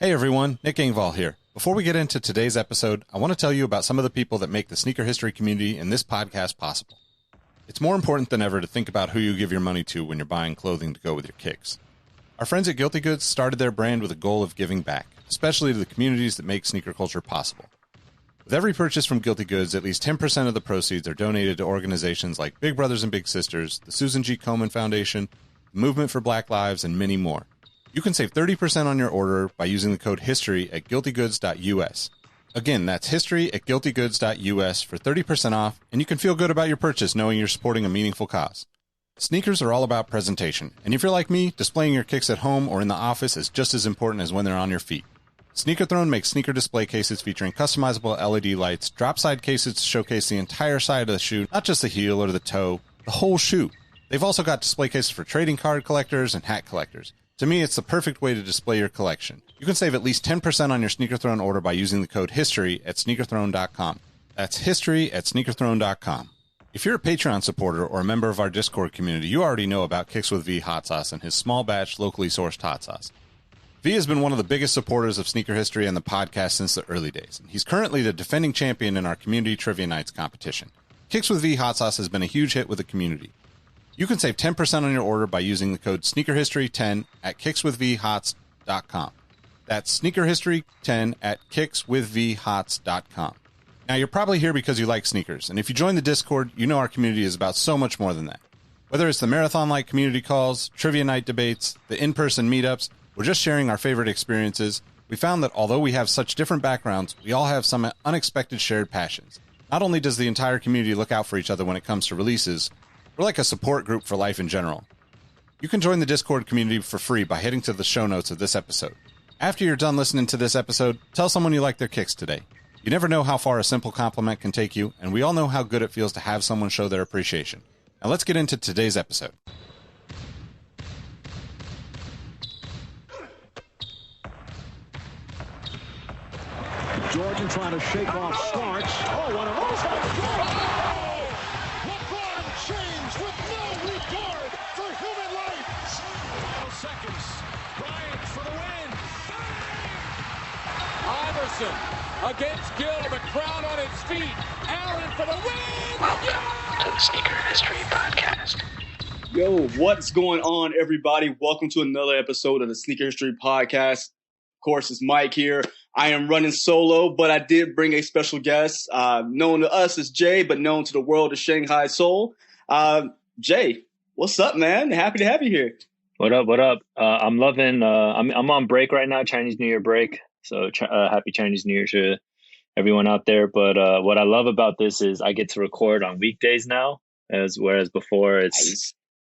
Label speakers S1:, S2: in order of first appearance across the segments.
S1: Hey everyone, Nick Engvall here. Before we get into today's episode, I want to tell you about some of the people that make the sneaker history community and this podcast possible. It's more important than ever to think about who you give your money to when you're buying clothing to go with your kicks. Our friends at Guilty Goods started their brand with a goal of giving back, especially to the communities that make sneaker culture possible. With every purchase from Guilty Goods, at least 10% of the proceeds are donated to organizations like Big Brothers and Big Sisters, the Susan G. Komen Foundation, the Movement for Black Lives, and many more. You can save 30% on your order by using the code HISTORY at guiltygoods.us. Again, that's history at guiltygoods.us for 30% off, and you can feel good about your purchase knowing you're supporting a meaningful cause. Sneakers are all about presentation, and if you're like me, displaying your kicks at home or in the office is just as important as when they're on your feet. Sneaker Throne makes sneaker display cases featuring customizable LED lights, drop-side cases to showcase the entire side of the shoe, not just the heel or the toe, the whole shoe. They've also got display cases for trading card collectors and hat collectors. To me, it's the perfect way to display your collection. You can save at least 10% on your Sneaker Throne order by using the code HISTORY at sneakerthrone.com. That's history at sneakerthrone.com. If you're a Patreon supporter or a member of our Discord community, you already know about Kicks with V hot sauce and his small batch, locally sourced hot sauce. V has been one of the biggest supporters of sneaker history and the podcast since the early days. He's currently the defending champion in our community trivia nights competition. Kicks with V hot sauce has been a huge hit with the community. You can save 10% on your order by using the code SneakerHistory10 at kickswithvhots.com. That's SneakerHistory10 at kickswithvhots.com. Now, you're probably here because you like sneakers, and if you join the Discord, you know our community is about so much more than that. Whether it's the marathon-like community calls, trivia night debates, the in-person meetups, or just sharing our favorite experiences, we found that although we have such different backgrounds, we all have some unexpected shared passions. Not only does the entire community look out for each other when it comes to releases, we're like a support group for life in general. You can join the Discord community for free by heading to the show notes of this episode. After you're done listening to this episode, tell someone you like their kicks today. You never know how far a simple compliment can take you, and we all know how good it feels to have someone show their appreciation. Now let's get into today's episode.
S2: Jordan trying to shake off Starks. Oh, what a James with no regard for human life. Final seconds. Bryant for the win. Iverson against Gill. The crowd on its feet. Allen for the win.
S3: Welcome to the Sneaker History Podcast.
S4: Yo, what's going on, everybody? Welcome to another episode of the Sneaker History Podcast. Of course, it's Mike here. I am running solo, but I did bring a special guest. Known to us as Jay, but known to the world as Shanghai Soul. Jay, what's up, man? Happy to have you here.
S5: What up? What up? I'm loving. I'm on break right now, Chinese New Year break. So happy Chinese New Year to everyone out there. But what I love about this is I get to record on weekdays now, whereas before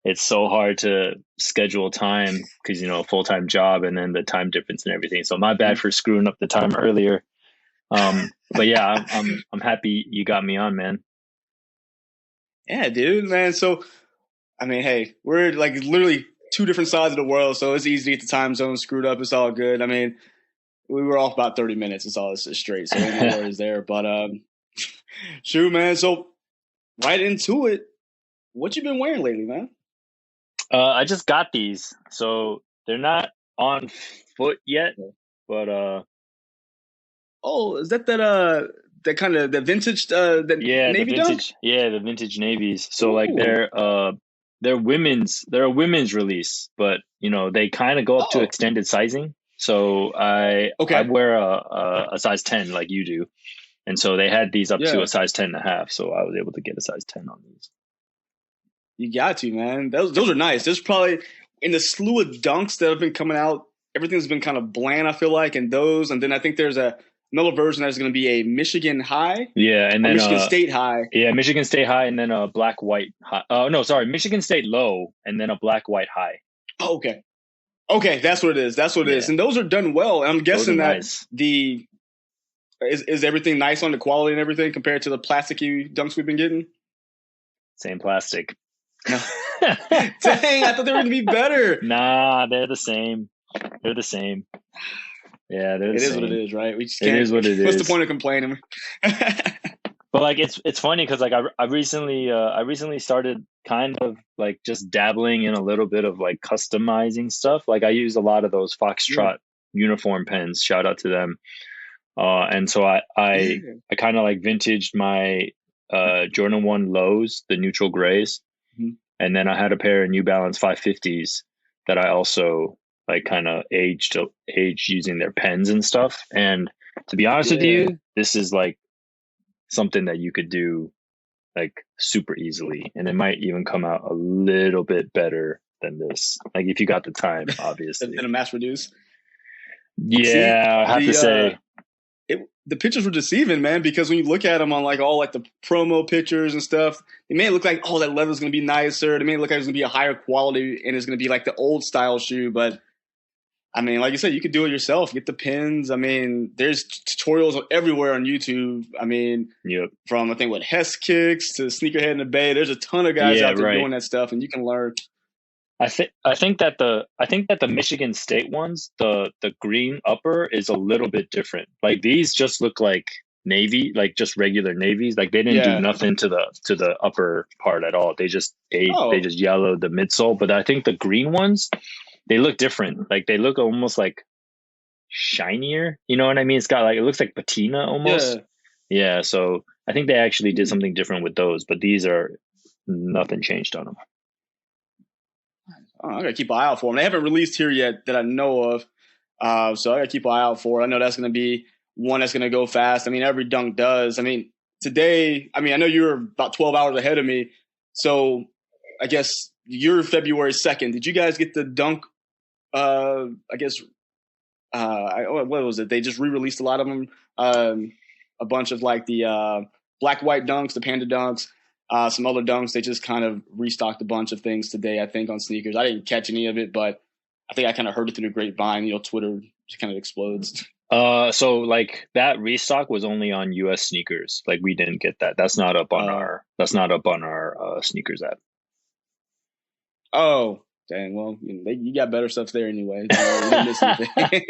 S5: it's so hard to schedule time because a full-time job and then the time difference and everything. So my bad for screwing up the time earlier. But yeah, I'm happy you got me on, man.
S4: Yeah, dude, man. So, I mean, hey, we're like literally two different sides of the world, so it's easy to get the time zone screwed up. It's all good. I mean, we were off about 30 minutes. It's all straight, so no worries there. But, shoot, man. So, right into it. What you been wearing lately, man?
S5: I just got these, so they're not on foot yet, but
S4: oh, is that kind of the vintage navy dunk?
S5: Yeah, the vintage navies. So like they're a women's release, but they kind of go up to extended sizing. So I wear a size 10 like you do, and so they had these up to a size 10.5. So I was able to get a size 10 on these.
S4: You got to, man. Those are nice. There's probably in the slew of dunks that have been coming out, everything's been kind of bland, I feel like, and then I think there's another version that's going to be a Michigan high.
S5: Yeah, and then
S4: Michigan State high.
S5: Yeah, Michigan State high, and then a black white high. Michigan State low, and then a black white high.
S4: Oh, okay, that's what it is. It is, and those are done well. And I'm guessing that nice. Is everything nice on the quality and everything compared to the plasticky dunks we've been getting?
S5: Same plastic.
S4: No. Dang, I thought they were going to be better.
S5: Nah, they're the same. Yeah, they're the same. It is what
S4: it is, right? We just can't.
S5: It is what it is.
S4: What's the point of complaining?
S5: But like, it's funny because like I recently started kind of like just dabbling in a little bit of like customizing stuff. Like I use a lot of those Foxtrot uniform pens. Shout out to them. And so I kind of like vintaged my Jordan 1 lows, the neutral grays.
S4: Mhm.
S5: And then I had a pair of New Balance 550s that I also like kind of aged using their pens and stuff. And to be honest with you, this is like something that you could do like super easily, and it might even come out a little bit better than this. Like if you got the time, obviously.
S4: Than a mass reduce.
S5: Yeah, I have to say.
S4: The pictures were deceiving, man, because when you look at them on like all like the promo pictures and stuff, it may look like, oh, that leather's going to be nicer. It may look like it's going to be a higher quality and it's going to be like the old style shoe. But I mean, like you said, you could do it yourself. Get the pins. I mean, there's tutorials everywhere on YouTube. I mean, from I think Hess Kicks to Sneakerhead in the Bay. There's a ton of guys out there doing that stuff, and you can learn.
S5: I think that the Michigan State ones, the green upper is a little bit different. Like these just look like navy, like just regular navies. Like they didn't do nothing to the upper part at all. They just they just yellowed the midsole. But I think the green ones, they look different. Like they look almost like shinier. You know what I mean? It's got like, it looks like patina almost. Yeah. So I think they actually did something different with those, but these are nothing changed on them.
S4: I gotta keep an eye out for them. They haven't released here yet that I know of, so I gotta keep an eye out for it. I know that's gonna be one that's gonna go fast. I mean, every dunk does. I mean, today, I mean, I know you're about 12 hours ahead of me, so I guess you're February 2nd. Did you guys get the dunk? I guess what was it? They just re-released a lot of them. A bunch of like the black white dunks, the panda dunks. Some other dunks, they just kind of restocked a bunch of things today, I think, on sneakers. I didn't catch any of it, but I think I kind of heard it through the grapevine. You know, Twitter just kind of explodes.
S5: So like that restock was only on US sneakers. Like we didn't get that. That's not up on our sneakers app.
S4: Oh, dang. Well, you got better stuff there anyway. You didn't miss anything.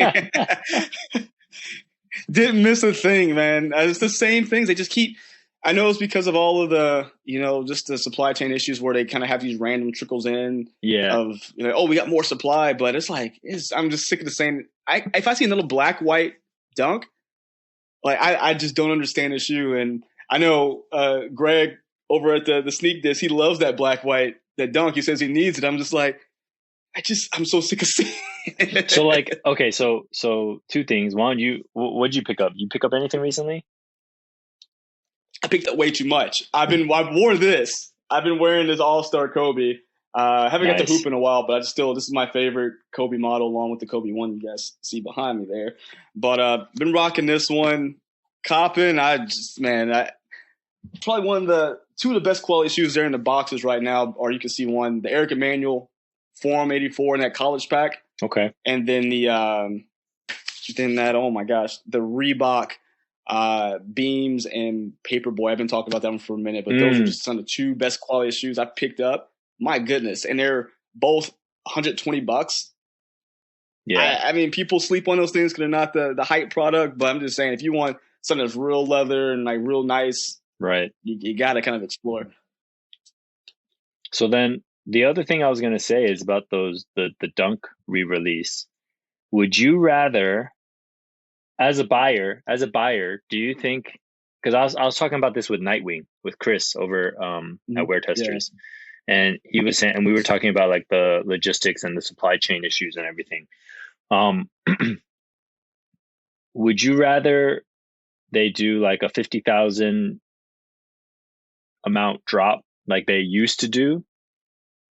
S4: Didn't miss a thing, man. It's the same things. They just keep. I know it's because of all of the, just the supply chain issues where they kind of have these random trickles in of, oh, we got more supply, but it's like, I'm just sick of the same. If I see another black, white dunk, like I just don't understand the shoe. And I know Greg over at the Sneak Disc, he loves that black, white, that dunk. He says he needs it. I'm just like, I'm so sick of seeing it.
S5: So like, okay, so two things. One, what'd you pick up? You pick up anything recently?
S4: I picked up way too much. I wore this. I've been wearing this All-Star Kobe. Haven't got the hoop in a while, but this is my favorite Kobe model, along with the Kobe 1 you guys see behind me there. But been rocking this one, copping. Probably one of two of the best quality shoes there in the boxes right now. Or you can see one, the Eric Emanuel Forum 84 in that college pack.
S5: Okay.
S4: And then the Reebok Beams and Paperboy. I've been talking about them for a minute, but those are just some of the two best quality shoes I picked up. My goodness. And they're both $120.
S5: Yeah.
S4: I mean, people sleep on those things because they're not the hype product, but I'm just saying, if you want something that's real leather and like real nice,
S5: right,
S4: you got to kind of explore.
S5: So then the other thing I was going to say is about the Dunk re-release. Would you rather, as a buyer, do you think, because I was talking about this with Nightwing, with Chris over at Wear Testers, and he was saying, and we were talking about like the logistics and the supply chain issues and everything. Would you rather they do like a 50,000 amount drop like they used to do?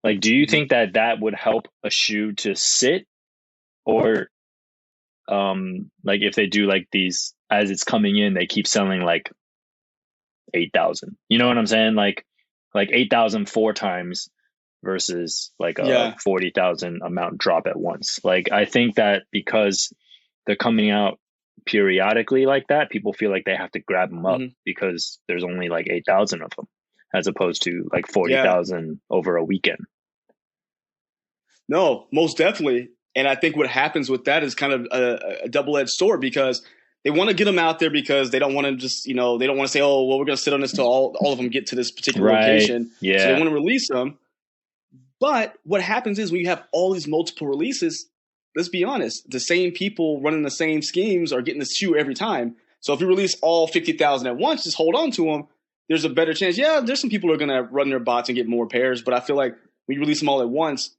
S5: Like, do you think that would help a shoe to sit, or like if they do like these as it's coming in, they keep selling like 8,000? You know what I'm saying? Like 8,000 4 times versus like a 40,000 amount drop at once. Like, I think that because they're coming out periodically like that, people feel like they have to grab them up because there's only like 8,000 of them, as opposed to like 40,000 over a weekend.
S4: No, most definitely. And I think what happens with that is kind of a double-edged sword, because they want to get them out there because they don't want to just, they don't want to say, oh, well, we're going to sit on this till all of them get to this particular location.
S5: Yeah.
S4: So they want to release them. But what happens is when you have all these multiple releases, let's be honest, the same people running the same schemes are getting the shoe every time. So if you release all 50,000 at once, just hold on to them. There's a better chance. Yeah, there's some people who are going to run their bots and get more pairs, but I feel like when you release them all at once,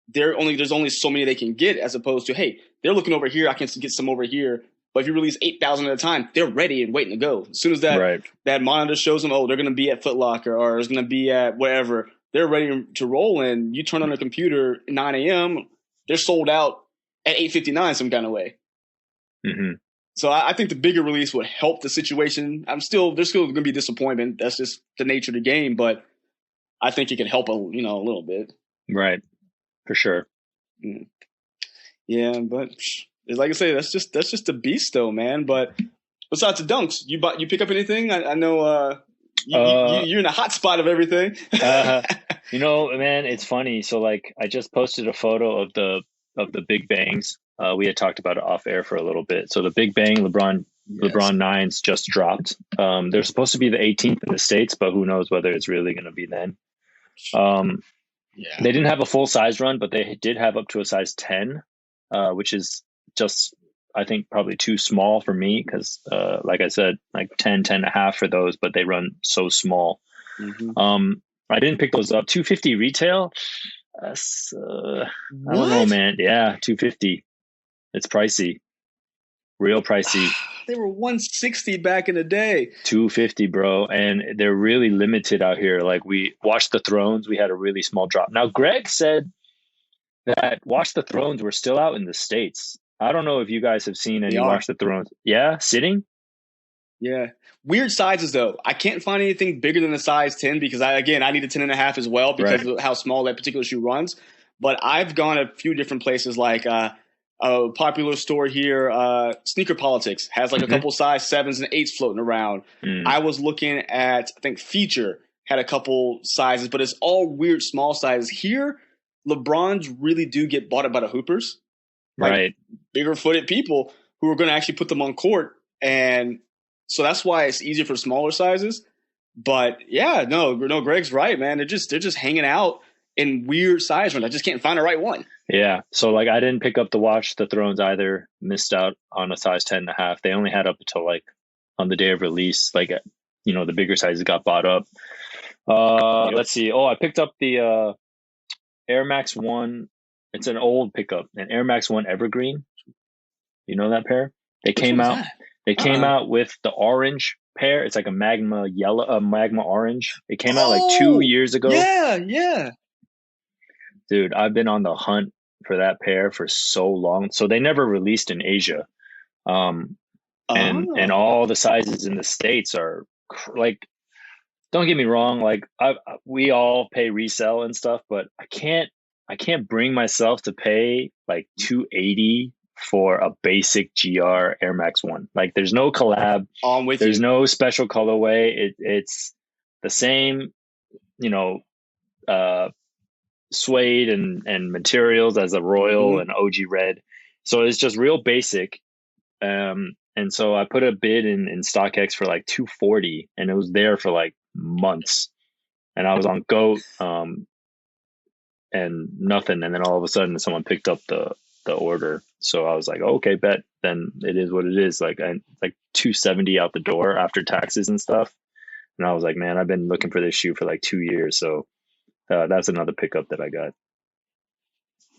S4: there's only so many they can get, as opposed to, hey, they're looking over here, I can get some over here. But if you release 8,000 at a time, they're ready and waiting to go. As soon as that monitor shows them, oh, they're going to be at Foot Locker or it's going to be at wherever, they're ready to roll. And you turn on their computer at 9 a.m., they're sold out at 8:59 some kind of way.
S5: Mm-hmm.
S4: So I think the bigger release would help the situation. There's still going to be disappointment. That's just the nature of the game. But I think it can help a little bit.
S5: Right. For sure.
S4: Yeah, but like I say, that's just a beast, though, man. But besides the dunks, you pick up anything? I know you're in a hot spot of everything.
S5: Man, it's funny. So like, I just posted a photo of the Big Bangs. We had talked about it off air for a little bit. So the Big Bang LeBron 9s just dropped. They're supposed to be the 18th in the States, but who knows whether it's really going to be then. They didn't have a full size run, but they did have up to a size 10, which is just, I think, probably too small for me because, like I said, like 10 and a half for those, but they run so small.
S4: Mm-hmm.
S5: I didn't pick those up. 250 retail. I don't know, man. Yeah, 250. It's pricey. Real pricey.
S4: They were 160 back in the day.
S5: 250, bro. And they're really limited out here. Like, we Watch the Thrones, we had a really small drop. Now, Greg said that Watch the Thrones were still out in the States. I don't know if you guys have seen any Watch the Thrones. Yeah? Sitting?
S4: Yeah. Weird sizes, though. I can't find anything bigger than a size 10 because, I need a 10 and a half as well because of how small that particular shoe runs. But I've gone a few different places, like a popular store here, Sneaker Politics, has like a couple size 7s and 8s floating around. I was looking at, I think Feature had a couple sizes, but it's all weird small sizes. Here, LeBrons really do get bought up by the hoopers. Like bigger footed people who are going to actually put them on court. And so that's why it's easier for smaller sizes. But yeah, no, Greg's right, man. They're just hanging out in weird size runs. I just can't find the right one.
S5: Yeah. So like, I didn't pick up the Watch the Thrones either. Missed out on a size 10 and a half. They only had up until like on the day of release, like, the bigger sizes got bought up. Let's see. Oh, I picked up the Air Max 1. It's an old pickup, an Air Max 1 Evergreen. You know that pair? They came out. They came out with the orange pair. It's like a magma orange. It came out like 2 years ago.
S4: Yeah.
S5: Dude, I've been on the hunt for that pair for so long. So they never released in Asia. And all the sizes in the States are like, don't get me wrong, like we all pay resell and stuff, but I can't bring myself to pay like $280 for a basic GR Air Max 1. Like, there's no collab. There's no special colorway. It's the same, suede and materials as a Royal and OG Red. So it's just real basic. And so I put a bid in StockX for like $240, and it was there for like months. And I was on GOAT and nothing. And then all of a sudden someone picked up the order. So I was like, okay, bet. Then it is what it is. Like, like $270 out the door after taxes and stuff. And I was like, man, I've been looking for this shoe for like 2 years. So that's another pickup that I got.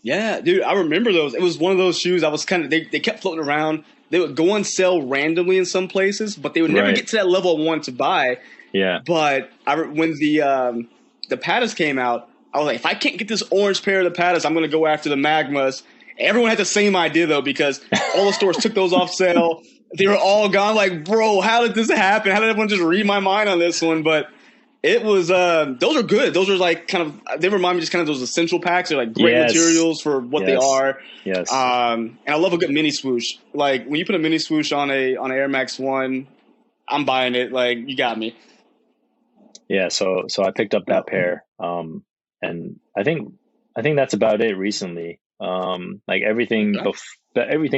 S4: Yeah, dude, I remember those. It was one of those shoes I was they kept floating around. They would go on sale randomly in some places, but they would never get to that level I wanted to buy.
S5: Yeah.
S4: But when the Pattas came out, I was like, if I can't get this orange pair of the Pattas, I'm going to go after the Magmas. Everyone had the same idea, though, because all the stores took those off sale. They were all gone. Like, bro, how did this happen? How did everyone just read my mind on this one? But it was those are good. Those are like they remind me just kind of those essential packs. They're like great materials for what they are.
S5: Yes.
S4: And I love a good mini swoosh. Like, when you put a mini swoosh on an Air Max 1, I'm buying it. Like, you got me.
S5: Yeah, so I picked up that pair. And I think that's about it recently. Like everything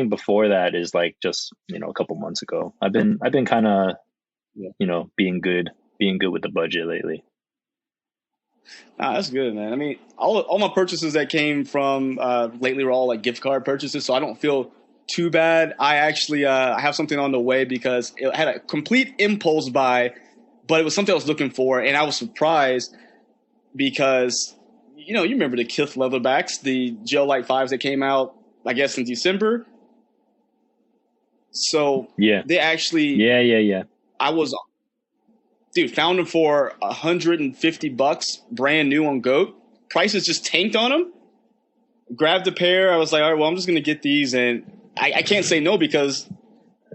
S5: before that is like just, a couple months ago. I've been kind of, being good with the budget lately.
S4: Nah, that's good, man. I mean, all my purchases that came from lately were all like gift card purchases, so I don't feel too bad. I actually I have something on the way because it had a complete impulse buy, but it was something I was looking for, and I was surprised because you remember the Kith leatherbacks, the Gel Light 5s that came out, I guess, in December. So
S5: Yeah.
S4: they actually
S5: Yeah.
S4: I was found them for $150 brand new on Goat. Prices just tanked on them. Grabbed a pair. I was like, all right, well, I'm just gonna get these, and I can't say no because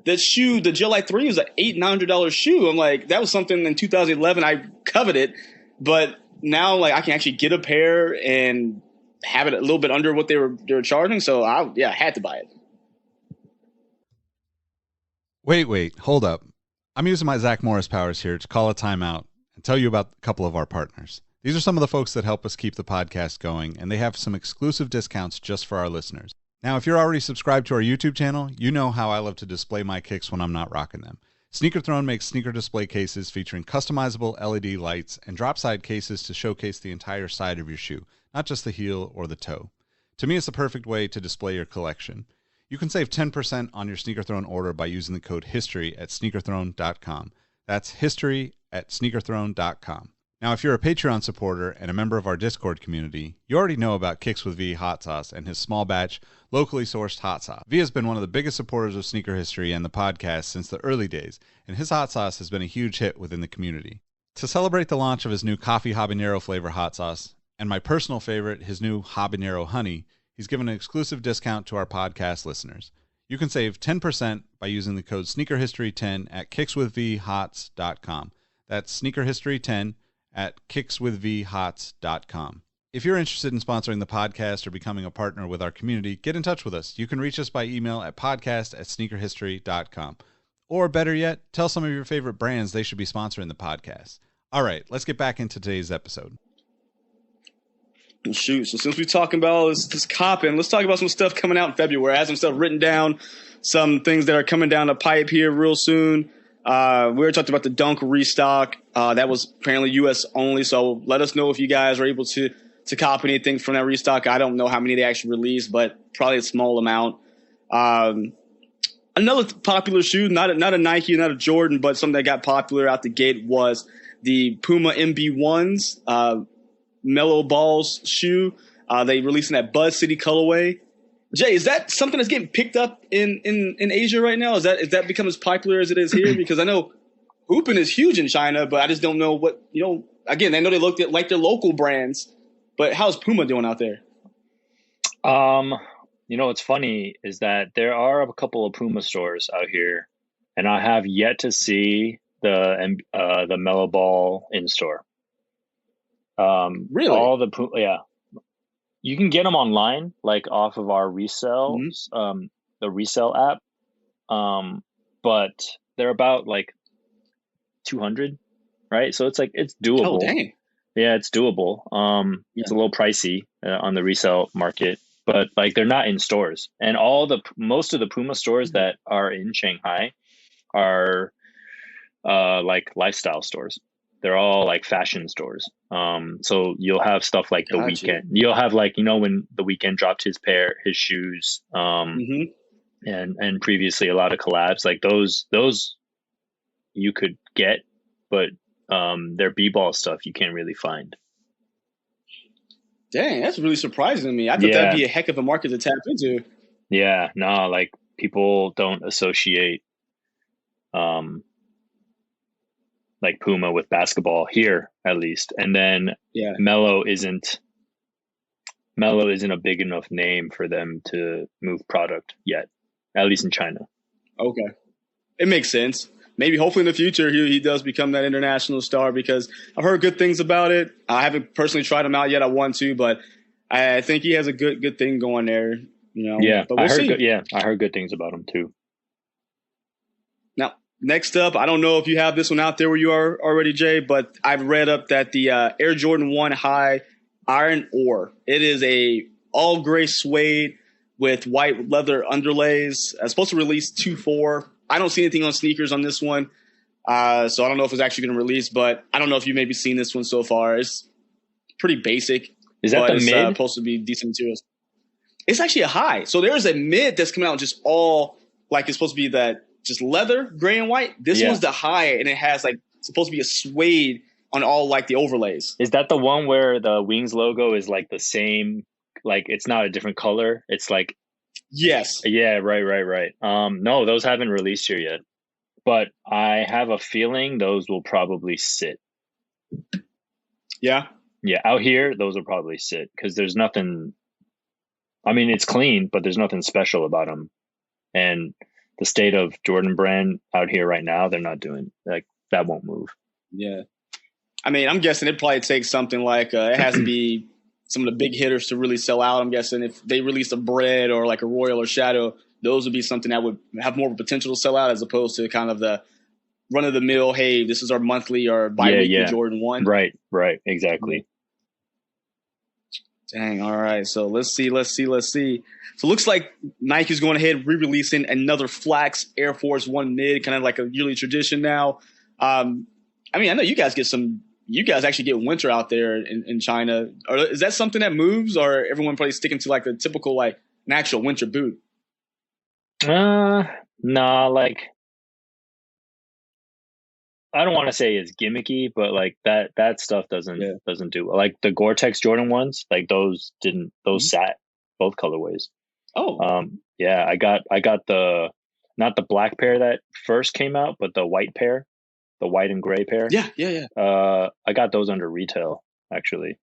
S4: the shoe, the Gel Light 3, was an $800-900 shoe. I'm like, that was something in 2011 I coveted, but now like I can actually get a pair and have it a little bit under what they were charging. So I had to buy it.
S1: Wait, hold up. I'm using my Zach Morris powers here to call a timeout and tell you about a couple of our partners. These are some of the folks that help us keep the podcast going, and they have some exclusive discounts just for our listeners. Now, if you're already subscribed to our YouTube channel, you know how I love to display my kicks when I'm not rocking them. Sneaker Throne makes sneaker display cases featuring customizable LED lights and drop side cases to showcase the entire side of your shoe, not just the heel or the toe. To me, it's the perfect way to display your collection. You can save 10% on your Sneaker Throne order by using the code HISTORY at sneakerthrone.com. That's history at sneakerthrone.com. Now, if you're a Patreon supporter and a member of our Discord community, you already know about Kicks with V hot sauce and his small batch, locally sourced hot sauce. V has been one of the biggest supporters of Sneaker History and the podcast since the early days, and his hot sauce has been a huge hit within the community. To celebrate the launch of his new coffee habanero flavor hot sauce, and my personal favorite, his new habanero honey, he's given an exclusive discount to our podcast listeners. You can save 10% by using the code SneakerHistory10 at kickswithvhots.com. That's SneakerHistory10 at kickswithvhots.com. If you're interested in sponsoring the podcast or becoming a partner with our community, get in touch with us. You can reach us by email at podcast@sneakerhistory.com. Or better yet, tell some of your favorite brands they should be sponsoring the podcast. All right, let's get back into today's episode.
S4: Shoot, so since we're talking about this copping, let's talk about some stuff coming out in February. I have some stuff written down, some things that are coming down the pipe here real soon. We already talked about the Dunk restock. That was apparently U.S. only, so let us know if you guys are able to cop anything from that restock. I don't know how many they actually released, but probably a small amount. Another popular shoe, not a Nike, not a Jordan, but something that got popular out the gate was the Puma MB1s, Mellow Balls shoe. They released in that Buzz City colorway. Jay, is that something that's getting picked up in Asia right now? Is that become as popular as it is here? Because I know hooping is huge in China, but I just don't know what, again, I know they looked at like their local brands, but how's Puma doing out there?
S5: What's funny is that there are a couple of Puma stores out here, and I have yet to see the Mellow Ball in store.
S4: Really?
S5: All the Puma, yeah. You can get them online, like off of our resale, the resale app. But they're about like 200, right? So it's doable.
S4: Oh, dang.
S5: Yeah, it's doable. It's a little pricey on the resale market, but like they're not in stores. And most of the Puma stores that are in Shanghai are like lifestyle stores. They're all like fashion stores. So you'll have stuff like The Weeknd. You'll have when The Weeknd dropped his shoes, and previously a lot of collabs like those you could get, but their b-ball stuff you can't really find.
S4: Dang, that's really surprising to me. I thought that'd be a heck of a market to tap into.
S5: Yeah, no, like people don't associate like Puma with basketball here, at least. And then Mellow isn't a big enough name for them to move product yet, at least in China.
S4: Okay. It makes sense. Maybe hopefully in the future he does become that international star, because I've heard good things about it. I haven't personally tried him out yet. I want to, but I think he has a good thing going there.
S5: Yeah,
S4: but we'll see.
S5: I heard good things about him too.
S4: Now, next up, I don't know if you have this one out there where you are already, Jay, but I've read up that the Air Jordan 1 High Iron Ore. It is a all gray suede with white leather underlays. It's supposed to release 2/4. I don't see anything on sneakers on this one, so I don't know if it's actually going to release. But I don't know if you maybe seen this one so far. pretty basic.
S5: Is that
S4: but
S5: the
S4: it's
S5: mid?
S4: supposed to be decent materials. It's actually a high. So there's a mid that's coming out just all like it's supposed to be that just leather, gray and white. This one's the high, and it has like supposed to be a suede on all like the overlays.
S5: Is that the one where the Wings logo is like the same? Like it's not a different color. It's like
S4: yes.
S5: Yeah, right. No, those haven't released here yet. But I have a feeling those will probably sit.
S4: Yeah.
S5: Yeah, out here those will probably sit because there's nothing. I mean, it's clean, but there's nothing special about them. And the state of Jordan brand out here right now, they're not doing like that. Won't move.
S4: Yeah. I mean, I'm guessing it probably takes something like it has to be some of the big hitters to really sell out. I'm guessing if they release a Bread or like a Royal or Shadow, those would be something that would have more of a potential to sell out as opposed to kind of the run of the mill. Hey, this is our monthly or bi-weekly Jordan 1.
S5: Right. Exactly.
S4: Dang. All right. So let's see. So it looks like Nike's going ahead re-releasing another Flax Air Force 1 mid, kind of like a yearly tradition now. I mean, I know you guys actually get winter out there in China. Is that something that moves, or everyone probably sticking to like the typical like an actual winter boot?
S5: Nah, like I don't want to say it's gimmicky, but like that stuff doesn't do like the Gore-Tex Jordan ones, like those sat both colorways.
S4: Oh.
S5: Yeah, I got the not the black pair that first came out, but the white pair. The white and gray pair.
S4: Yeah.
S5: I got those under retail, actually.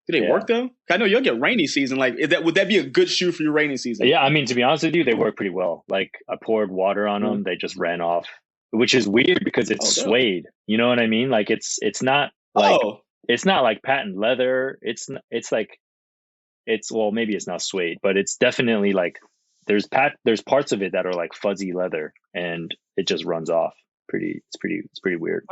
S4: Do they work though? I know you'll get rainy season. Like, would that be a good shoe for your rainy season?
S5: Yeah, I mean, to be honest with you, they work pretty well. Like, I poured water on them, they just ran off, which is weird because it's suede. You know what I mean? Like, it's not like it's not like patent leather. It's well, maybe it's not suede, but it's definitely like there's parts of it that are like fuzzy leather, and it just runs off. It's pretty weird.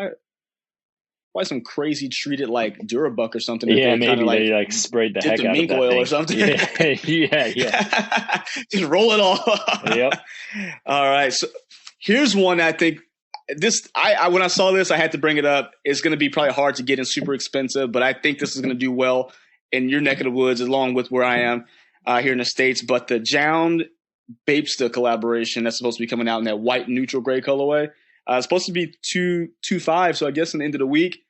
S4: Why some crazy treated like Durabuck or something?
S5: Yeah, maybe they like sprayed the heck out of that
S4: oil
S5: thing.
S4: or something.
S5: Yeah.
S4: Just roll it off.
S5: Yep.
S4: All right. So here's one I think when I saw this, I had to bring it up. It's going to be probably hard to get and super expensive, but I think this is going to do well in your neck of the woods, along with where I am here in the States. But the Jound Bapesta collaboration that's supposed to be coming out in that white neutral gray colorway. It's supposed to be 2.25, so I guess in the end of the week,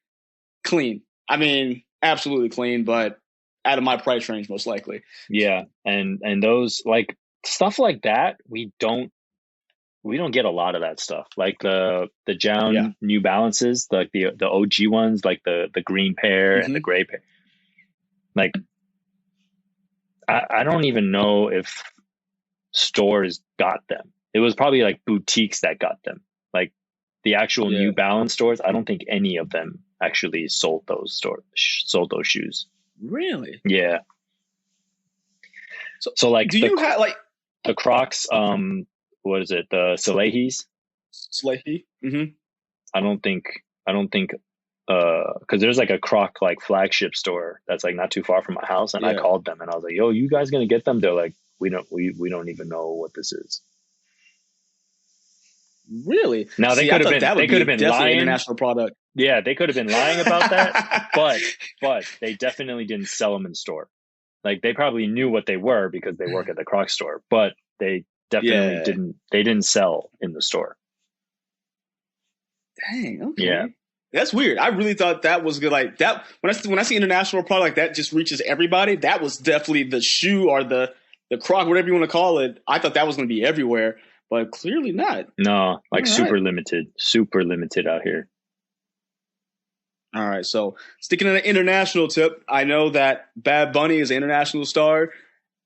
S4: clean. I mean, absolutely clean, but out of my price range most likely.
S5: Yeah, and those like stuff like that, we don't get a lot of that stuff. Like the Jound New Balances, like the OG ones, like the green pair and the gray pair. Like I don't even know if stores got them. It was probably like boutiques that got them. Like the actual New Balance stores, I don't think any of them actually sold those shoes.
S4: Really?
S5: Yeah. So like,
S4: do you have like
S5: the Crocs? What is it? The Salehis?
S4: Salehi? Mm-hmm.
S5: I don't think. Because there's like a Croc like flagship store that's like not too far from my house, and I called them and I was like, "Yo, you guys gonna get them?" They're like, "We don't even know what this is."
S4: Really?
S5: Now they could have been lying.
S4: International product.
S5: Yeah, they could have been lying about that, but they definitely didn't sell them in store. Like they probably knew what they were because they work at the Croc store, but they definitely didn't. They didn't sell in the store.
S4: Dang. Okay.
S5: Yeah.
S4: That's weird. I really thought that was good. Like that when I see international product that just reaches everybody, that was definitely the shoe or the Croc, whatever you want to call it. I thought that was going to be everywhere, but clearly not.
S5: No, like super limited out here.
S4: All right. So sticking to the international tip, I know that Bad Bunny is an international star.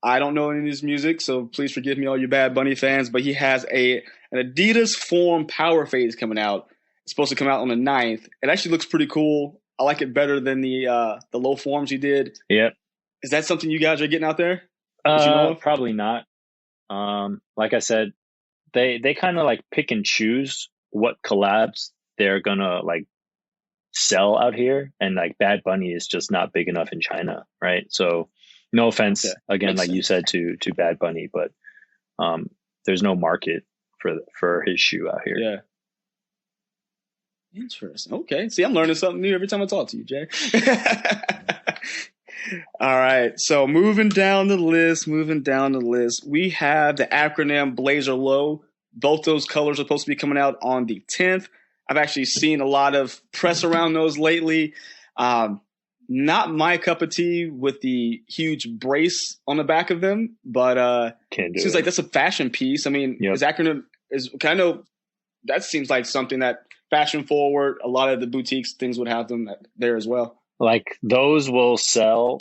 S4: I don't know any of his music, so please forgive me, all you Bad Bunny fans. But he has an Adidas Form Power Phase coming out. It's supposed to come out on the 9th. It actually looks pretty cool. I like it better than the low forms he did.
S5: Yep.
S4: Is that something you guys are getting out there?
S5: Probably not. Like I said, they kind of like pick and choose what collabs they're gonna like sell out here, and like Bad Bunny is just not big enough in China, right? So no offense again, like you said to Bad Bunny, but there's no market for his shoe out here.
S4: Interesting. Okay. See, I'm learning something new every time I talk to you, Jay. All right. So moving down the list, we have the acronym Blazer Low. Both those colors are supposed to be coming out on the 10th. I've actually seen a lot of press around those lately. Not my cup of tea with the huge brace on the back of them, but seems like that's a fashion piece. I mean,
S5: Yep.
S4: I know that seems like something that fashion forward, a lot of the boutiques, things would have them there as well.
S5: Like those will sell.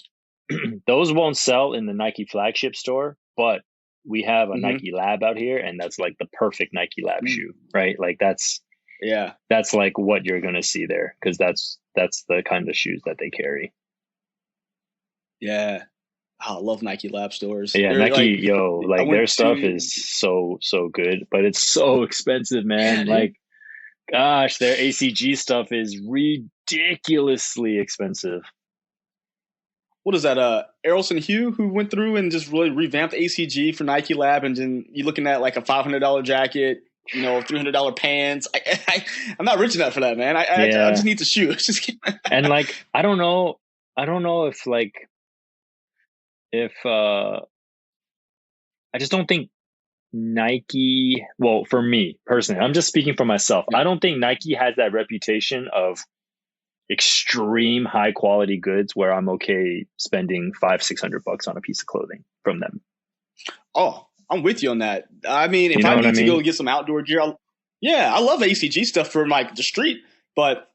S5: Those won't sell in the Nike flagship store, but we have a Nike Lab out here, and that's like the perfect Nike Lab shoe, right? Like that's like what you're gonna see there, because that's the kind of shoes that they carry.
S4: Yeah. Oh, I love Nike Lab stores.
S5: Yeah,
S4: They're
S5: Nike, their stuff is so good, but it's so expensive, man.
S4: Yeah,
S5: like, gosh, their ACG stuff is ridiculously expensive.
S4: What is that? Errolson Hugh, who went through and just really revamped ACG for Nike Lab, and then you're looking at like a $500 jacket, $300 pants. I'm not rich enough for that, man. I just need the shoes.
S5: And like, I don't know if I just don't think Nike, well, for me personally, I'm just speaking for myself. I don't think Nike has that reputation of extreme high quality goods where I'm okay spending $500-600 on a piece of clothing from them.
S4: Oh, I'm with you on that. I mean, if I need to go get some outdoor gear, I love ACG stuff for like the street, but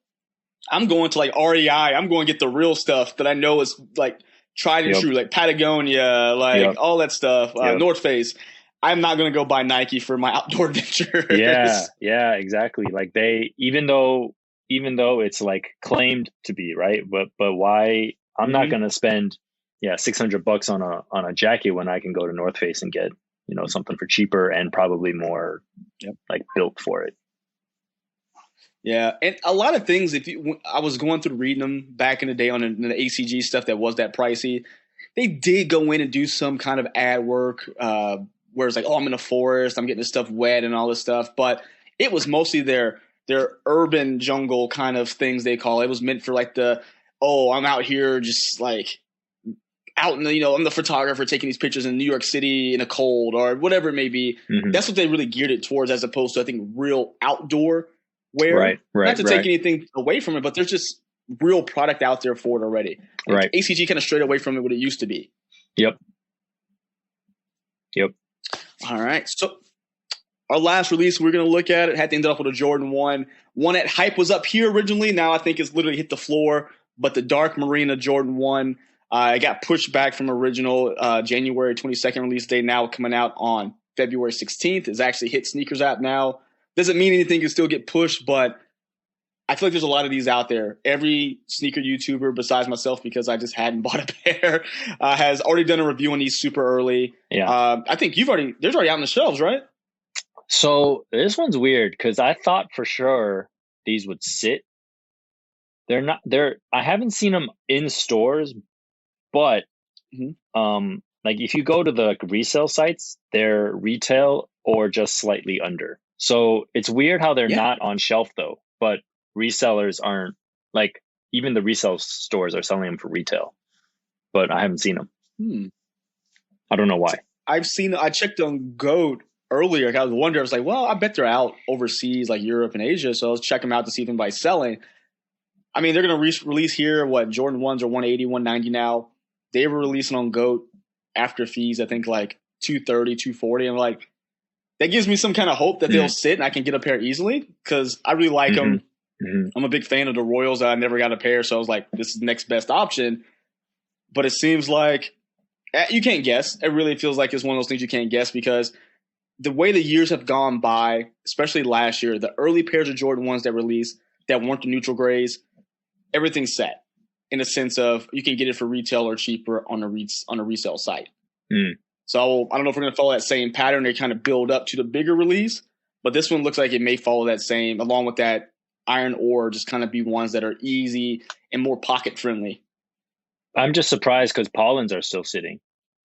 S4: I'm going to like REI. I'm going to get the real stuff that I know is like tried and true, like Patagonia, all that stuff, North Face. I'm not going to go buy Nike for my outdoor adventures.
S5: Yeah, exactly. Like even though it's like claimed to be, right, but why? I'm not going to spend $600 on a jacket when I can go to North Face and get something for cheaper and probably more like built for it.
S4: Yeah, and a lot of things. I was going through reading them back in the day on the ACG stuff that was that pricey, they did go in and do some kind of ad work where it's like, oh, I'm in a forest, I'm getting this stuff wet and all this stuff, but it was mostly their urban jungle kind of things they call it. It was meant for like I'm out here just like out in the, I'm the photographer taking these pictures in New York City in a cold or whatever it may be. Mm-hmm. That's what they really geared it towards, as opposed to, I think, real outdoor wear.
S5: Right.
S4: Not to take anything away from it, but there's just real product out there for it already.
S5: Right.
S4: ACG kind of strayed away from it what it used to be.
S5: Yep.
S4: All right. So our last release we're going to look at, it had to end up with a Jordan 1. One at hype was up here originally. Now I think it's literally hit the floor. But the Dark Marina Jordan 1, it got pushed back from original January 22nd release date, now coming out on February 16th. It's actually hit Sneakers app now. Doesn't mean anything can still get pushed, but I feel like there's a lot of these out there. Every sneaker YouTuber besides myself, because I just hadn't bought a pair, has already done a review on these super early.
S5: Yeah.
S4: I think there's already out on the shelves, right?
S5: So this one's weird because I thought for sure these would sit. They're not. I haven't seen them in stores, but like if you go to the resale sites, they're retail or just slightly under. So it's weird how they're not on shelf though, but resellers aren't, like, even the resale stores are selling them for retail, but I haven't seen them. I don't know why.
S4: I checked on GOAT earlier. I was wondering, I was like, well, I bet they're out overseas, like Europe and Asia. So I was checking them out to see if anybody's selling. I mean, they're going to release here, Jordan 1s are 180, 190 now. They were releasing on GOAT after fees, I think like 230, 240. And like, that gives me some kind of hope that they'll sit and I can get a pair easily, because I really like them. I'm a big fan of the Royals. I never got a pair, so I was like, this is the next best option. But it seems like you can't guess. It really feels like it's one of those things you can't guess, because the way the years have gone by, especially last year, the early pairs of Jordan 1s that released that weren't the neutral grays, everything's set in the sense of you can get it for retail or cheaper on a resale site. So I don't know if we're going to follow that same pattern. They kind of build up to the bigger release, but this one looks like it may follow that same, along with that iron ore, just kind of be ones that are easy and more pocket friendly.
S5: I'm just surprised because Pollins are still sitting.